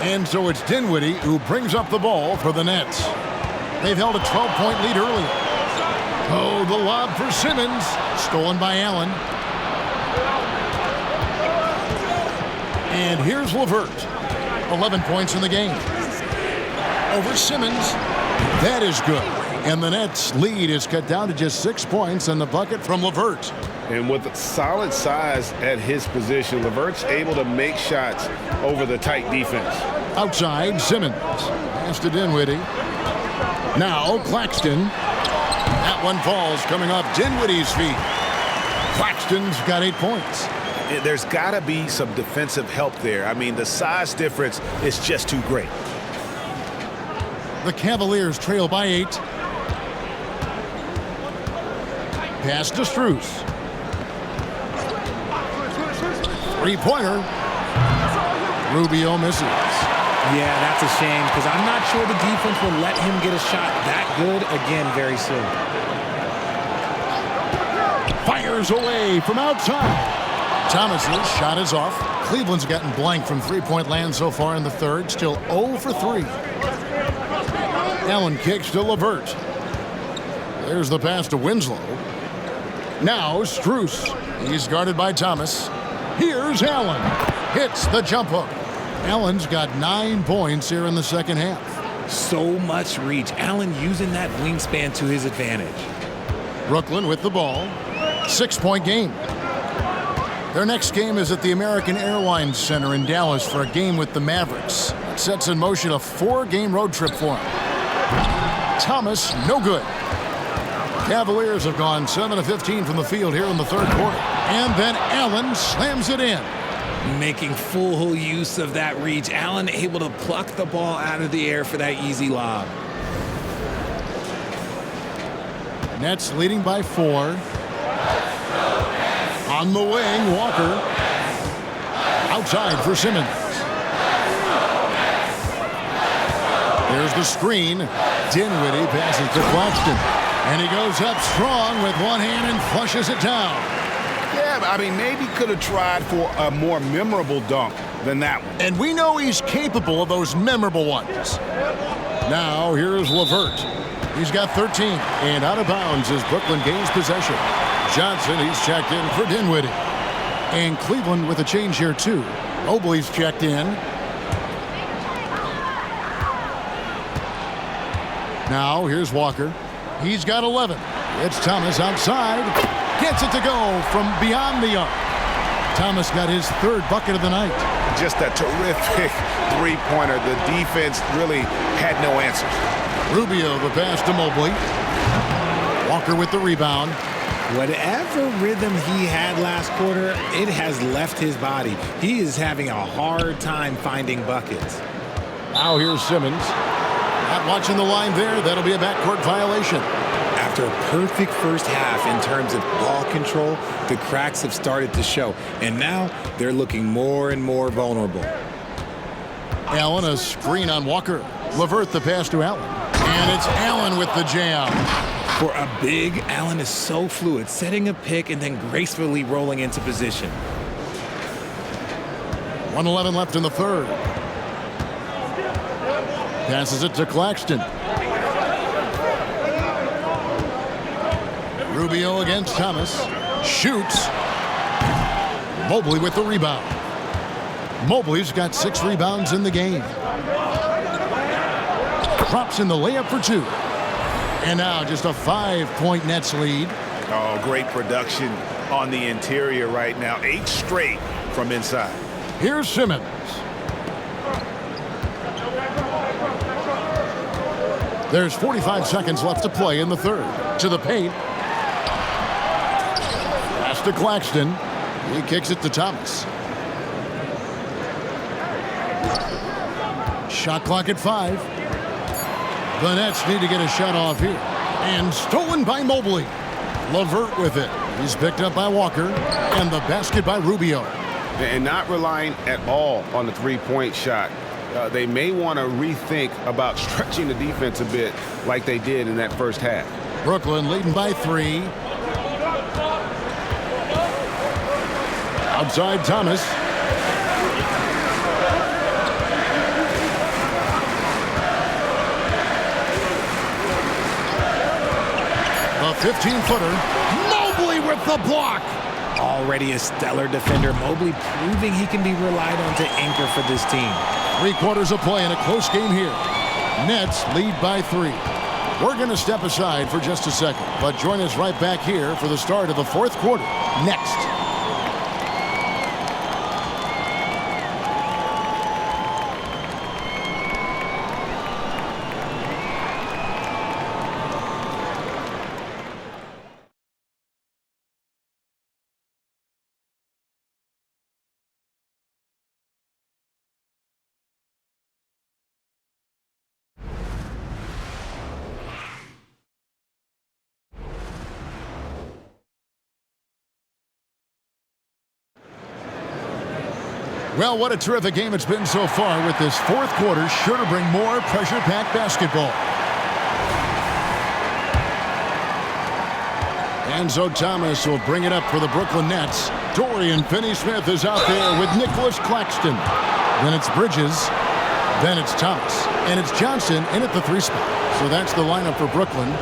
And so it's Dinwiddie who brings up the ball for the Nets. They've held a 12-point lead earlier. Oh, the lob for Simmons. Stolen by Allen. And here's LeVert. 11 points in the game. Over Simmons. That is good. And the Nets' lead is cut down to just 6 points and the bucket from LeVert. And with solid size at his position, LeVert's able to make shots over the tight defense. Outside, Simmons. Pass to Dinwiddie. Now, Claxton. That one falls coming off Dinwiddie's feet. Claxton's got 8 points. There's got to be some defensive help there. I mean, the size difference is just too great. The Cavaliers trail by 8. Pass to Strus. Three-pointer. Rubio misses. Yeah, that's a shame because I'm not sure the defense will let him get a shot that good again very soon. Fires away from outside. Thomas's shot is off. Cleveland's gotten blank from three-point land so far in the third. Still 0 for 3. Allen kicks to LeVert. There's the pass to Winslow. Now Strus. He's guarded by Thomas. Here's Allen. Hits the jump hook. Allen's got 9 points here in the second half. So much reach. Allen using that wingspan to his advantage. Brooklyn with the ball. 6-point game. Their next game is at the American Airlines Center in Dallas for a game with the Mavericks. It sets in motion a 4-game road trip for him. Thomas, no good. Cavaliers have gone 7 of 15 from the field here in the third quarter. And then Allen slams it in. Making full use of that reach. Allen able to pluck the ball out of the air for that easy lob. Nets leading by 4. On On the wing, Walker. Outside for Simmons. There's the screen. Dinwiddie passes to Claxton. And he goes up strong with one hand and flushes it down. Yeah, I mean, maybe could have tried for a more memorable dunk than that one. And we know he's capable of those memorable ones. Now, here's LeVert. He's got 13. And out of bounds as Brooklyn gains possession. Johnson, he's checked in for Dinwiddie. And Cleveland with a change here, too. Mobley's checked in. Now, here's Walker. He's got 11. It's Thomas outside. Gets it to go from beyond the arc. Thomas got his third bucket of the night. Just a terrific three-pointer. The defense really had no answers. Rubio, the pass to Mobley. Walker with the rebound. Whatever rhythm he had last quarter, it has left his body. He is having a hard time finding buckets. Now here's Simmons. Not watching the line there. That'll be a backcourt violation. After a perfect first half in terms of ball control, the cracks have started to show. And now they're looking more and more vulnerable. Allen, a screen on Walker. LeVert, the pass to Allen. And it's Allen with the jam. For a big, Allen is so fluid, setting a pick and then gracefully rolling into position. 1:11 left in the third. Passes it to Claxton. Rubio against Thomas. Shoots. Mobley with the rebound. Mobley's got 6 rebounds in the game. Drops in the layup for 2. And now just a 5-point Nets lead. Oh, great production on the interior right now. 8 straight from inside. Here's Simmons. There's 45 seconds left to play in the third. To the paint. Pass to Claxton. He kicks it to Thomas. Shot clock at 5. The Nets need to get a shot off here. And stolen by Mobley. LeVert with it. He's picked up by Walker. And the basket by Rubio. And not relying at all on the three-point shot. They may want to rethink about stretching the defense a bit like they did in that first half. Brooklyn leading by 3. Outside Thomas. A 15-footer. Mobley with the block. Already a stellar defender, Mobley proving he can be relied on to anchor for this team. 3/4 of play in a close game here. Nets lead by 3. We're going to step aside for just a second, but join us right back here for the start of the fourth quarter next. Well, what a terrific game it's been so far, with this fourth quarter sure to bring more pressure-packed basketball. And so Thomas will bring it up for the Brooklyn Nets. Dorian Finney-Smith is out there with Nicholas Claxton. Then it's Bridges. Then it's Thomas. And it's Johnson in at the 3 spot. So that's the lineup for Brooklyn.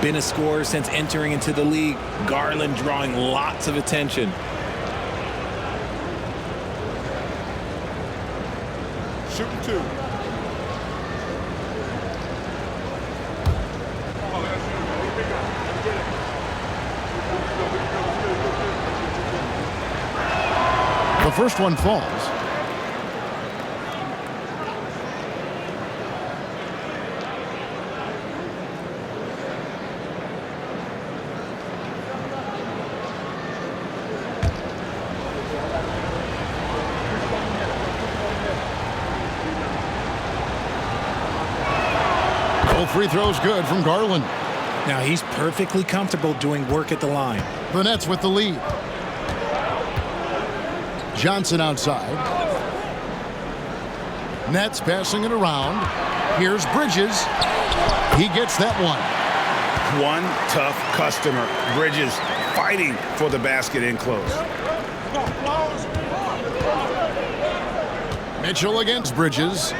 Been a scorer since entering into the league. Garland drawing lots of attention. Shooting 2. The first one falls. Free throws good from Garland. Now he's perfectly comfortable doing work at the line. The Nets with the lead. Johnson outside. Nets passing it around. Here's Bridges. He gets that one. One tough customer. Bridges fighting for the basket in close. Mitchell against Bridges.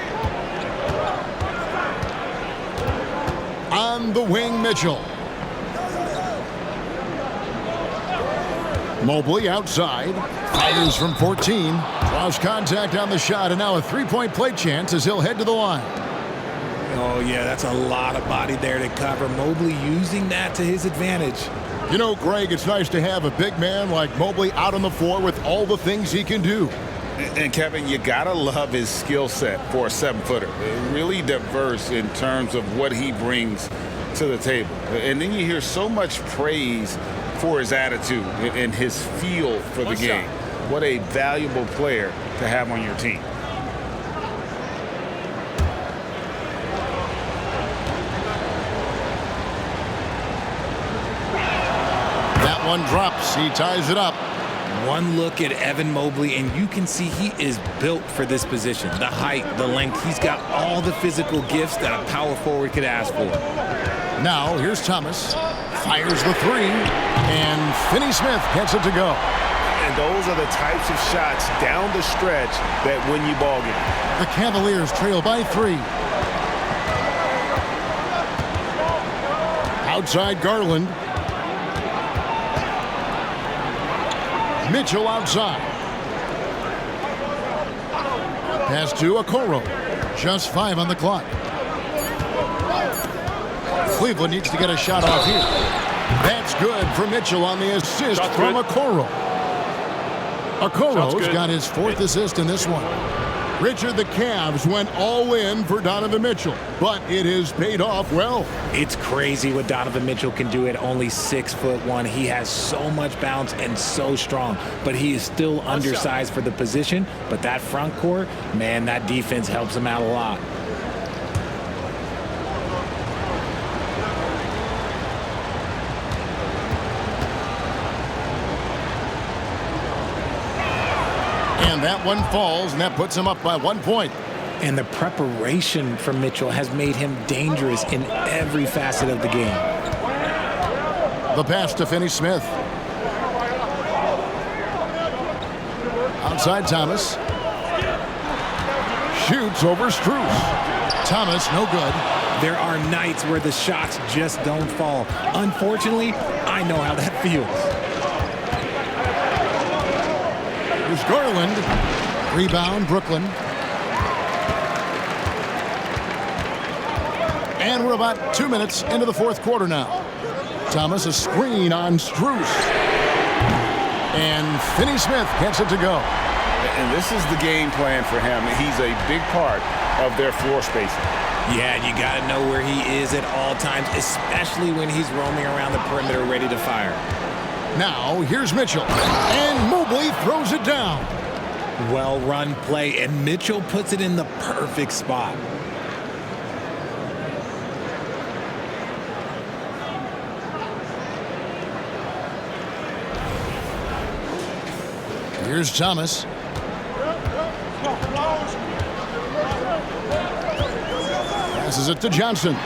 On the wing, Mitchell. Mobley outside. Fires from 14. Draws contact on the shot, and now a three-point play chance as he'll head to the line. Oh, yeah, that's a lot of body there to cover. Mobley using that to his advantage. You know, Greg, it's nice to have a big man like Mobley out on the floor with all the things he can do. And Kevin, you gotta love his skill set for a 7-footer. Really diverse in terms of what he brings to the table. And then you hear so much praise for his attitude and his feel for the game. What a valuable player to have on your team. That one drops. He ties it up. One look at Evan Mobley, and you can see he is built for this position. The height, the length, he's got all the physical gifts that a power forward could ask for. Now, here's Thomas. Fires the three, and Finney-Smith gets it to go. And those are the types of shots down the stretch that win you ball games. The Cavaliers trail by 3. Outside Garland. Mitchell outside. Pass to Okoro. Just 5 on the clock. Cleveland needs to get a shot off here. That's good for Mitchell on the assist from Okoro. Okoro's got his 4th assist in this one. Richard, the Cavs went all in for Donovan Mitchell, but it has paid off well. It's crazy what Donovan Mitchell can do at only 6'1". He has so much bounce and so strong, but he is still undersized for the position. But that front court, man, that defense helps him out a lot. And that one falls, and that puts him up by 1 point. And the preparation from Mitchell has made him dangerous in every facet of the game. The pass to Finney-Smith. Outside Thomas. Shoots over Strus. Thomas, no good. There are nights where the shots just don't fall. Unfortunately, I know how that feels. Here's Garland. Rebound, Brooklyn. And we're about 2 minutes into the 4th quarter now. Thomas, a screen on Strus. And Finney-Smith gets it to go. And this is the game plan for him. He's a big part of their floor spacing. Yeah, you got to know where he is at all times, especially when he's roaming around the perimeter ready to fire. Now, here's Mitchell. And Mobley throws it down. Well-run play, and Mitchell puts it in the perfect spot. Here's Thomas. Passes it to Johnson.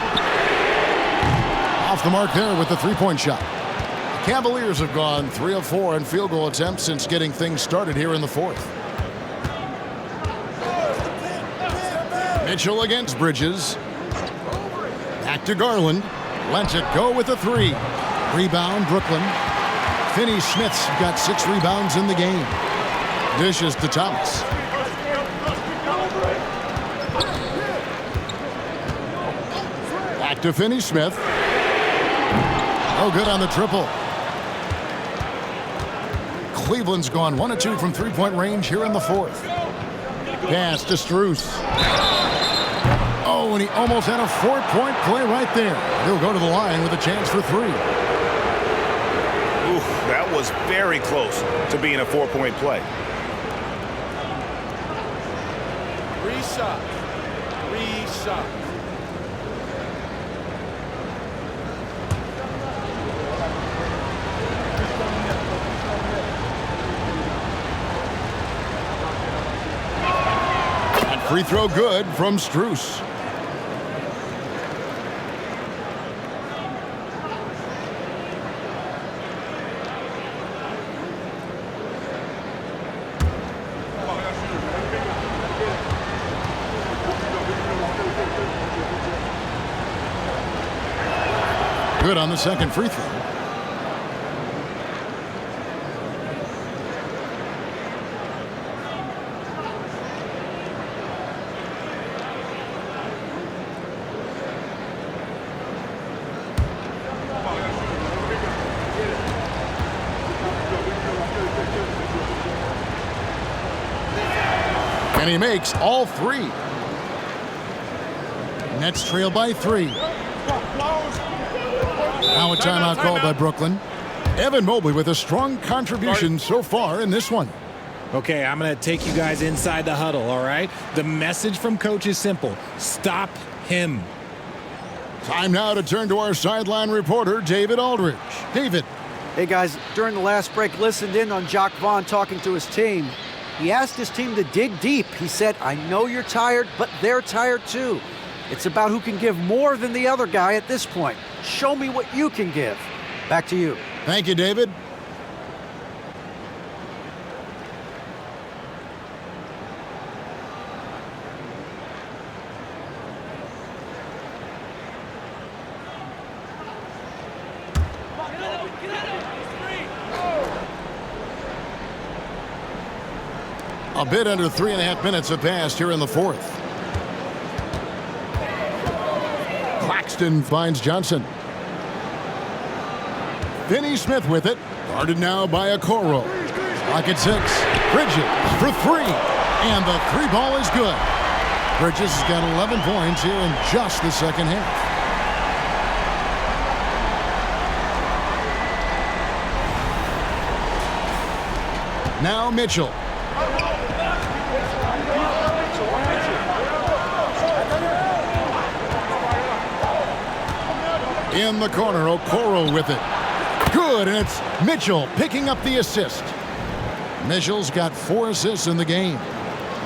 Off the mark there with the three-point shot. The Cavaliers have gone 3 of 4 in field goal attempts since getting things started here in the 4th. Mitchell against Bridges. Back to Garland. Lets it go with a 3. Rebound, Brooklyn. Finney-Smith's got 6 rebounds in the game. Dishes to Thomas. Back to Finney-Smith. No good on the triple. Cleveland's gone 1 of 2 from three-point range here in the 4th. Pass to Strus. Oh, and he almost had a 4-point play right there. He'll go to the line with a chance for 3. Ooh, that was very close to being a 4-point play. Reshot. Free throw good from Strus. Good on the second free throw. And he makes all three. Nets trail by 3. Now a timeout called by Brooklyn. Evan Mobley with a strong contribution so far in this one. Okay, I'm going to take you guys inside the huddle, all right? The message from coach is simple. Stop him. Time now to turn to our sideline reporter, David Aldridge. David. Hey, guys, during the last break, listened in on Jacques Vaughn talking to his team. He asked his team to dig deep. He said, I know you're tired, but they're tired too. It's about who can give more than the other guy at this point. Show me what you can give. Back to you. Thank you, David. A bit under 3.5 minutes have passed here in the fourth. Claxton finds Johnson. Finney Smith with it. Guarded now by Okoro. Clock at 6. Bridges for 3. And the 3 ball is good. Bridges has got 11 points here in just the second half. Now Mitchell. In the corner, Okoro with it. Good, and it's Mitchell picking up the assist. Mitchell's got 4 assists in the game.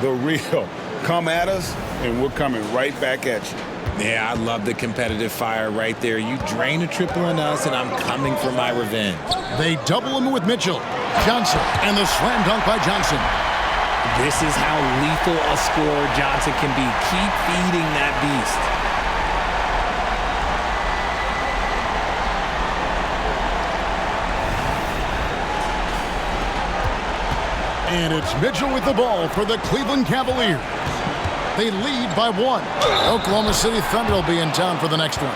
The real. Come at us, and we're coming right back at you. Yeah, I love the competitive fire right there. You drain a triple on us, and I'm coming for my revenge. They double him with Mitchell. Johnson, and the slam dunk by Johnson. This is how lethal a scorer Johnson can be. Keep feeding that beast. And it's Mitchell with the ball for the Cleveland Cavaliers. They lead by 1. Oklahoma City Thunder will be in town for the next one.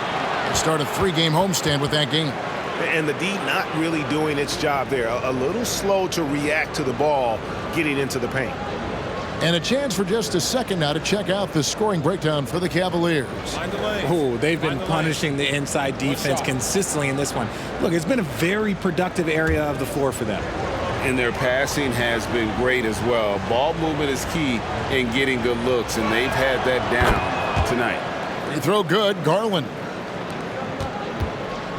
They start a 3-game homestand with that game. And the D not really doing its job there. A little slow to react to the ball getting into the paint. And a chance for just a second now to check out the scoring breakdown for the Cavaliers. Oh, they've been punishing the inside defense consistently in this one. Look, it's been a very productive area of the floor for them. And their passing has been great as well. Ball movement is key in getting good looks, and they've had that down tonight. Free throw good, Garland.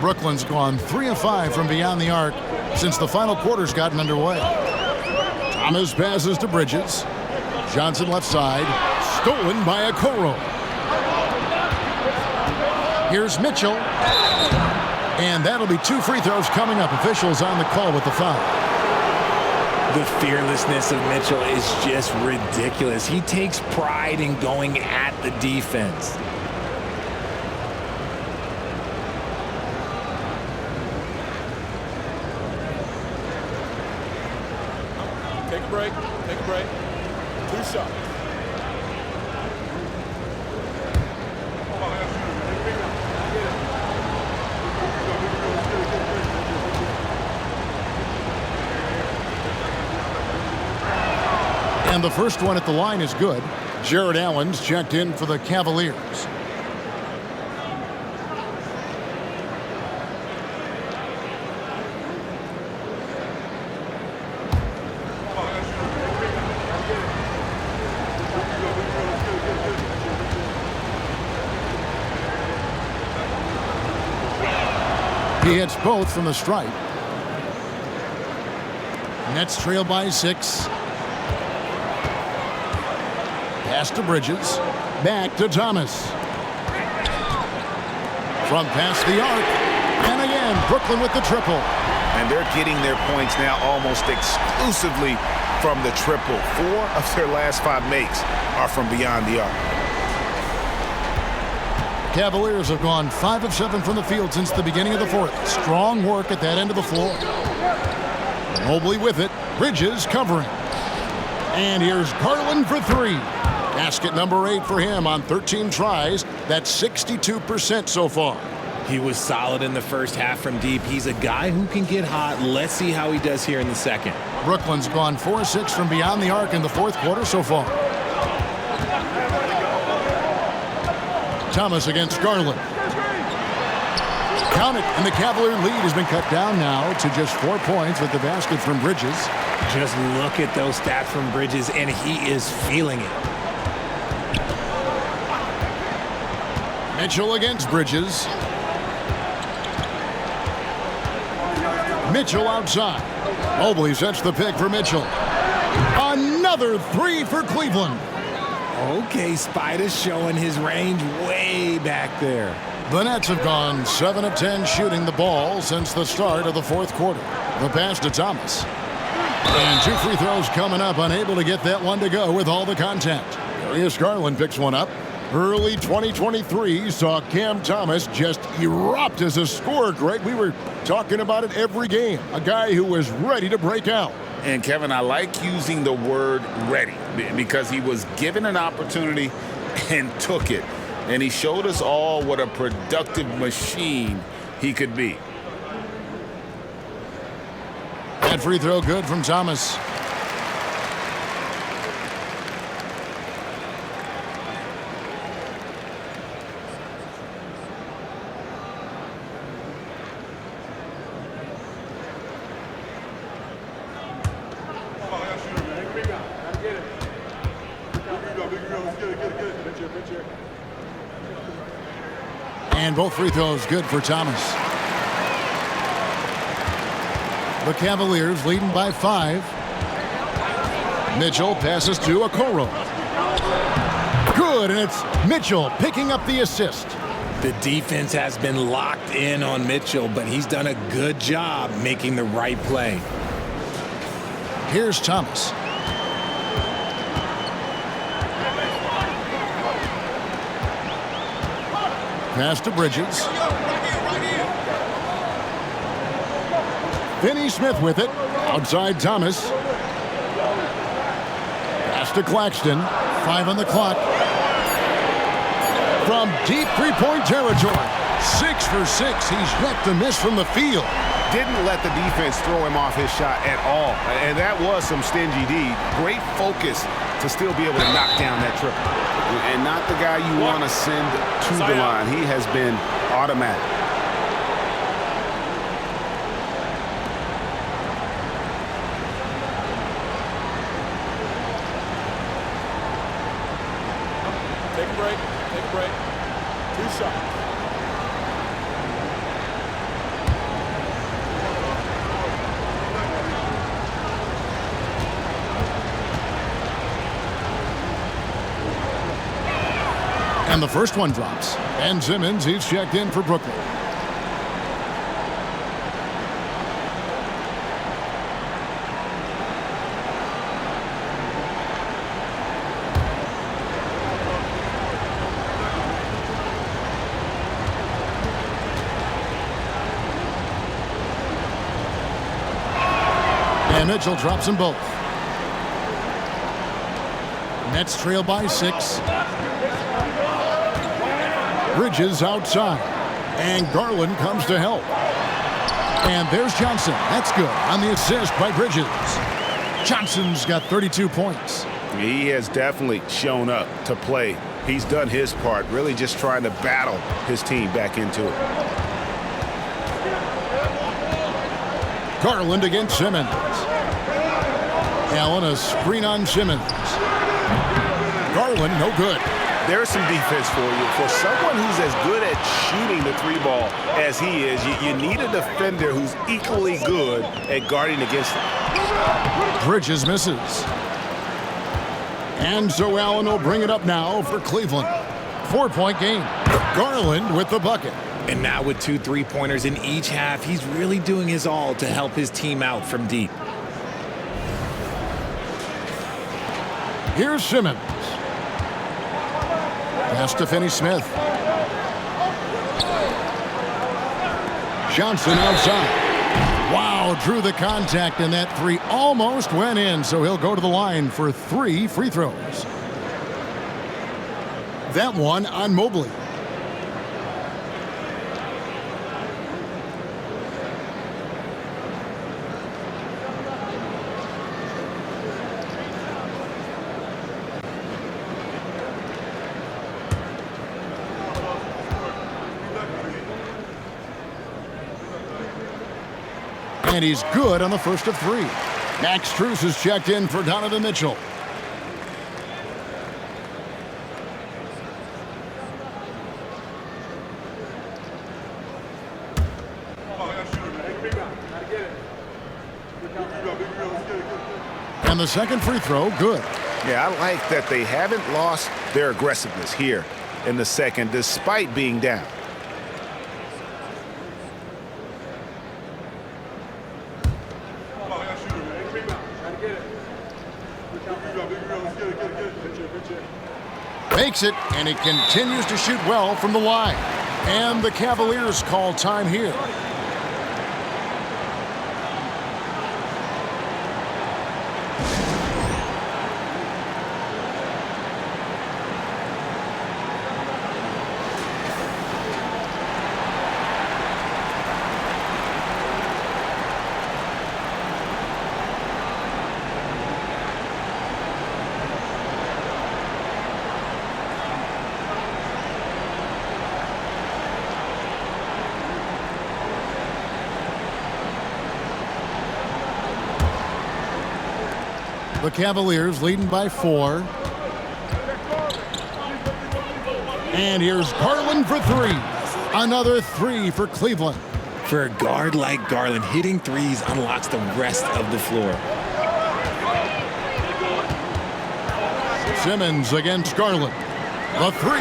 Brooklyn's gone 3 of 5 from beyond the arc since the final quarter's gotten underway. Thomas passes to Bridges. Johnson left side, stolen by Okoro. Here's Mitchell. And that'll be 2 free throws coming up. Officials on the call with the foul. The fearlessness of Mitchell is just ridiculous. He takes pride in going at the defense. Take a break. Take a break. 2 shots. And the first one at the line is good. Jared Allen's checked in for the Cavaliers. He hits both from the stripe. Nets trail by 6. Pass to Bridges. Back to Thomas. From past the arc. And again, Brooklyn with the triple. And they're getting their points now almost exclusively from the triple. 4 of their last 5 makes are from beyond the arc. Cavaliers have gone 5 of 7 from the field since the beginning of the fourth. Strong work at that end of the floor. Mobley with it. Bridges covering. And here's Garland for 3. Basket number 8 for him on 13 tries. That's 62% so far. He was solid in the first half from deep. He's a guy who can get hot. Let's see how he does here in the second. Brooklyn's gone 4-6 from beyond the arc in the fourth quarter so far. Thomas against Garland. Count it, and the Cavalier lead has been cut down now to just 4 points with the basket from Bridges. Just look at those stats from Bridges, and he is feeling it. Mitchell against Bridges. Mitchell outside. Mobley sets the pick for Mitchell. Another 3 for Cleveland. Okay, Spider's showing his range way back there. The Nets have gone 7 of 10 shooting the ball since the start of the fourth quarter. The pass to Thomas. And 2 free throws coming up, unable to get that one to go with all the contact. Darius Garland picks one up. Early 2023 saw Cam Thomas just erupt as a scorer, Greg. We were talking about it every game. A guy who was ready to break out. And, Kevin, I like using the word ready because he was given an opportunity and took it. And he showed us all what a productive machine he could be. That free throw good from Thomas. And both free throws good for Thomas. The Cavaliers leading by 5. Mitchell passes to Okoro. Good, and it's Mitchell picking up the assist. The defense has been locked in on Mitchell, but he's done a good job making the right play. Here's Thomas. Pass to Bridges. Finney Smith with it. Outside Thomas. Pass to Claxton. 5 on the clock. From deep three-point territory. 6 for 6. He's yet to miss from the field. Didn't let the defense throw him off his shot at all. And that was some stingy D. Great focus to still be able to knock down that triple. And not the guy you want to send to the line. He has been automatic. Take a break. Take a break. 2 shots. And the first one drops. Ben Simmons, he's checked in for Brooklyn. And Mitchell drops them both. Nets trail by 6. Bridges outside. And Garland comes to help. And there's Johnson. That's good on the assist by Bridges. Johnson's got 32 points. He has definitely shown up to play. He's done his part, really just trying to battle his team back into it. Garland against Simmons. Allen, a screen on Simmons. Garland, no good. There's some defense for you. For someone who's as good at shooting the 3-ball as he is, you need a defender who's equally good at guarding against him. Bridges misses. And so Allen will bring it up now for Cleveland. 4-point game. Garland with the bucket. And now with 2 3-pointers in each half, he's really doing his all to help his team out from deep. Here's Simmons. Pass to Finney-Smith. Johnson outside. Wow, drew the contact, and that 3 almost went in, so he'll go to the line for 3 free throws. That one on Mobley. And he's good on the first of 3. Max Strus is checked in for Donovan Mitchell. And the second free throw, good. Yeah, I like that they haven't lost their aggressiveness here in the second, despite being down. Makes it, and he continues to shoot well from the line. And the Cavaliers call time here. The Cavaliers leading by 4. And here's Garland for 3. Another 3 for Cleveland. For a guard like Garland, hitting threes unlocks the rest of the floor. Simmons against Garland. The 3.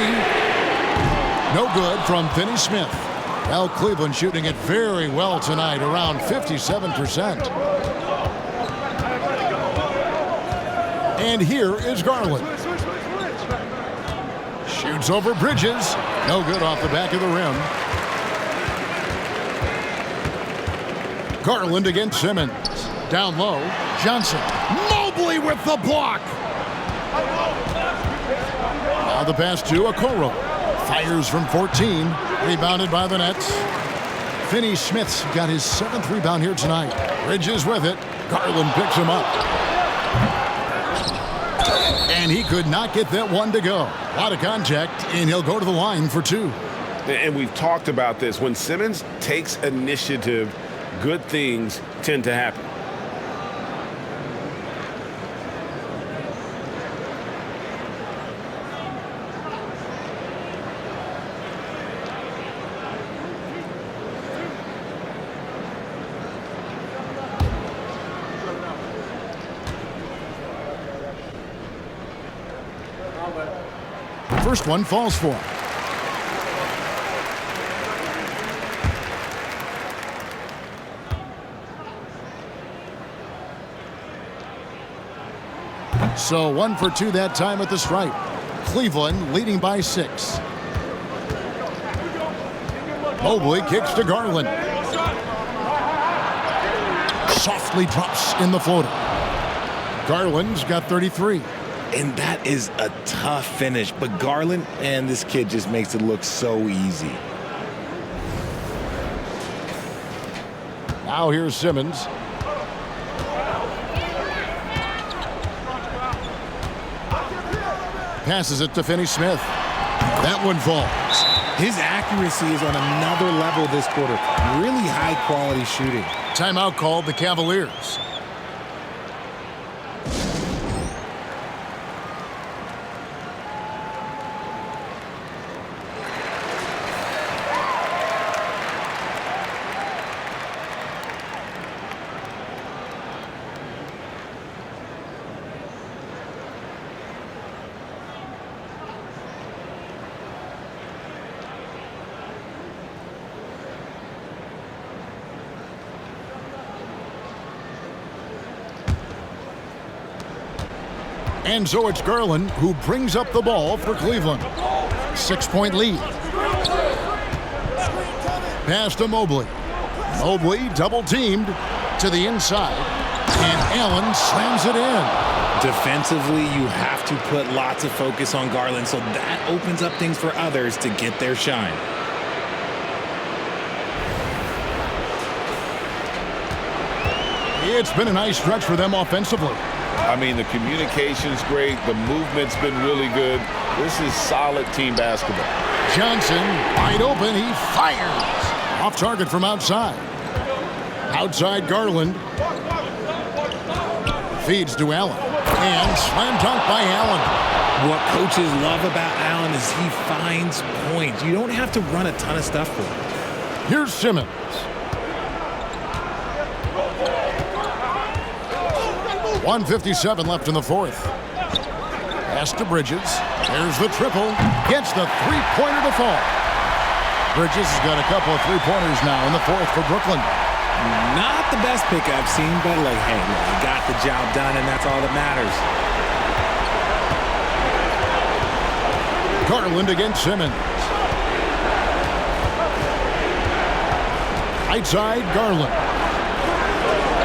No good from Finney-Smith. Well, Cleveland shooting it very well tonight, around 57%. And here is Garland. Shoots over Bridges. No good off the back of the rim. Garland against Simmons. Down low. Johnson. Mobley with the block. Now the pass to Okoro. Fires from 14. Rebounded by the Nets. Finney-Smith's got his 7th rebound here tonight. Bridges with it. Garland picks him up. And he could not get that one to go. A lot of contact, and he'll go to the line for 2. And we've talked about this. When Simmons takes initiative, good things tend to happen. First one falls for him. So 1 for 2 that time at the stripe. Cleveland leading by 6. Mobley kicks to Garland. Softly drops in the floater. Garland's got 33. And that is a tough finish. But Garland, and this kid just makes it look so easy. Now here's Simmons. Passes it to Finney-Smith. That one falls. His accuracy is on another level this quarter. Really high-quality shooting. Timeout called the Cavaliers. And so it's Garland who brings up the ball for Cleveland. 6-point lead. Pass to Mobley. Mobley double-teamed to the inside. And Allen slams it in. Defensively, you have to put lots of focus on Garland, so that opens up things for others to get their shine. It's been a nice stretch for them offensively. I mean, the communication's great. The movement's been really good. This is solid team basketball. Johnson, wide open. He fires. Off target from outside. Outside Garland. Feeds to Allen. And slam dunk by Allen. What coaches love about Allen is he finds points. You don't have to run a ton of stuff for him. Here's Simmons. .157 left in the fourth. Pass to Bridges. There's the triple. Gets the three-pointer to fall. Bridges has got a couple of three-pointers now in the fourth for Brooklyn. Not the best pick I've seen, but like, hey, he got the job done, and that's all that matters. Garland against Simmons. Right side, Garland.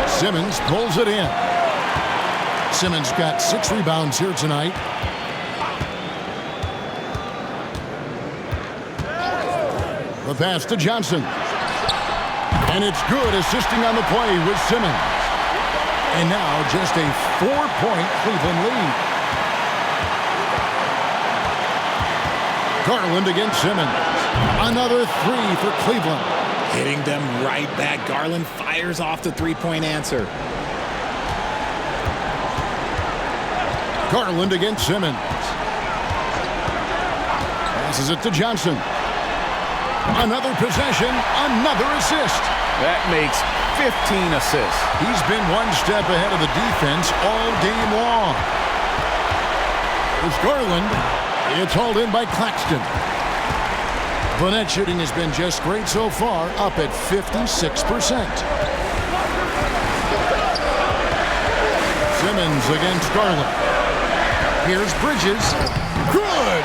Simmons pulls it in. Simmons got 6 rebounds here tonight. The pass to Johnson. And it's good, assisting on the play with Simmons. And now just a 4-point Cleveland lead. Garland against Simmons. Another 3 for Cleveland. Hitting them right back. Garland fires off the three-point answer. Garland against Simmons. Passes it to Johnson. Another possession, another assist. That makes 15 assists. He's been one step ahead of the defense all game long. It's Garland. It's hauled in by Claxton. The net shooting has been just great so far, up at 56%. Simmons against Garland. Here's Bridges. Good!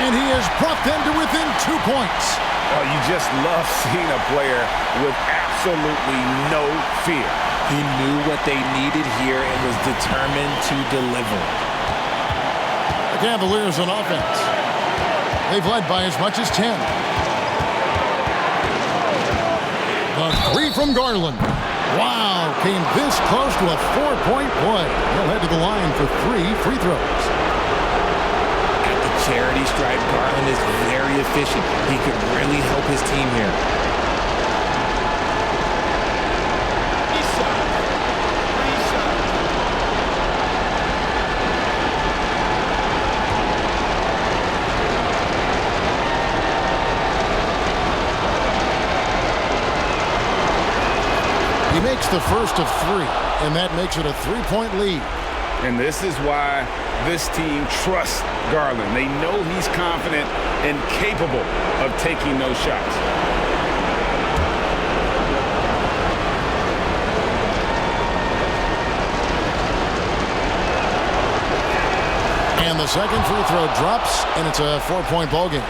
And he has brought them to within 2 points. Oh, you just love seeing a player with absolutely no fear. He knew what they needed here and was determined to deliver. The Cavaliers on offense. They've led by as much as 10. The 3 from Garland. Wow, came this close to a 4-point play. He'll head to the line for 3 free throws. At the charity stripe, Garland is very efficient. He could really help his team here. He makes the first of 3, and that makes it a 3-point lead. And this is why this team trusts Garland. They know he's confident and capable of taking those shots. And the second free throw drops, and it's a 4-point ball game.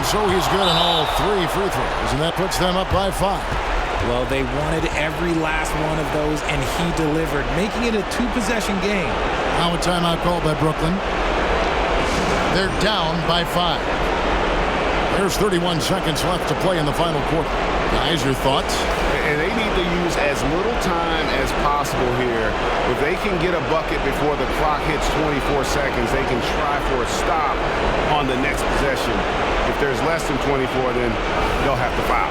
So he's good on all 3 free throws, and that puts them up by 5. Well, they wanted every last one of those, and he delivered, making it a 2-possession game. Now a timeout called by Brooklyn. They're down by 5. There's 31 seconds left to play in the final quarter. Guys, your thoughts? And they need to use as little time as possible here. If they can get a bucket before the clock hits 24 seconds, they can try for a stop on the next possession. If there's less than 24, then they'll have to foul.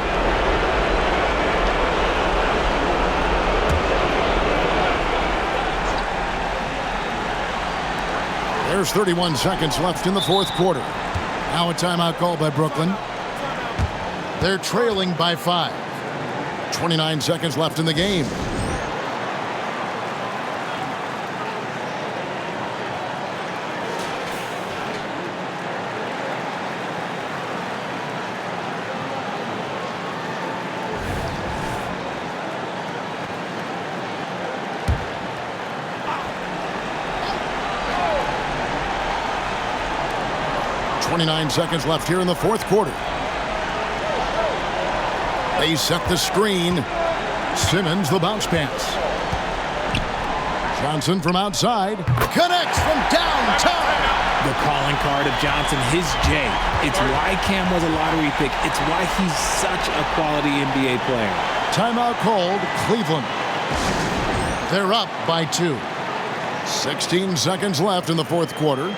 There's 31 seconds left in the fourth quarter. Now a timeout called by Brooklyn. They're trailing by 5. 29 seconds left in the game. 29 seconds left here in the fourth quarter. They set the screen. Simmons, the bounce pass. Johnson from outside. Connects from downtown. The calling card of Johnson, his J. It's why Cam was a lottery pick. It's why he's such a quality NBA player. Timeout called, Cleveland. They're up by 2. 16 seconds left in the fourth quarter.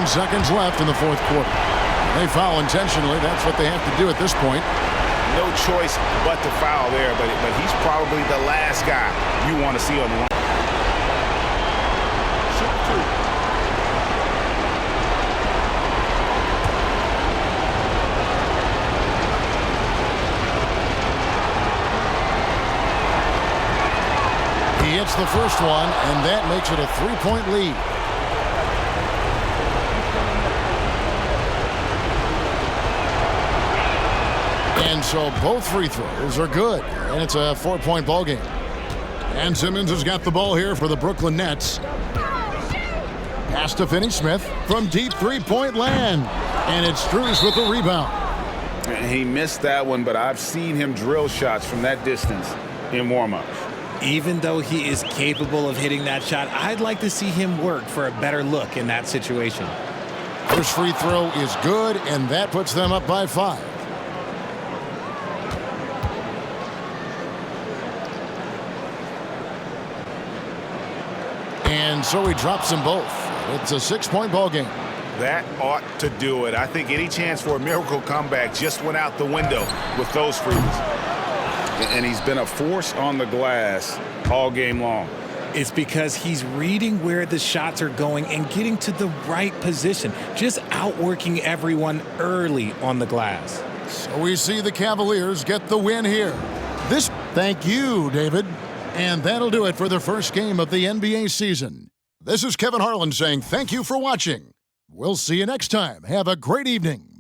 Seconds left in the fourth quarter. They foul intentionally. That's what they have to do at this point. No choice but to foul there, but he's probably the last guy you want to see on the line. He hits the first one, and that makes it a 3-point lead. And so both free throws are good, and it's a 4-point ball game. And Simmons has got the ball here for the Brooklyn Nets. Pass to Finney-Smith from deep three-point land, and it's Strus with the rebound. He missed that one, but I've seen him drill shots from that distance in warm-ups. Even though he is capable of hitting that shot, I'd like to see him work for a better look in that situation. First free throw is good, and that puts them up by 5. And so he drops them both. It's a 6-point ball game. That ought to do it. I think any chance for a miracle comeback just went out the window with those frees. And he's been a force on the glass all game long. It's because he's reading where the shots are going and getting to the right position, just outworking everyone early on the glass. So we see the Cavaliers get the win here. Thank you, David. And that'll do it for the first game of the NBA season. This is Kevin Harlan saying thank you for watching. We'll see you next time. Have a great evening.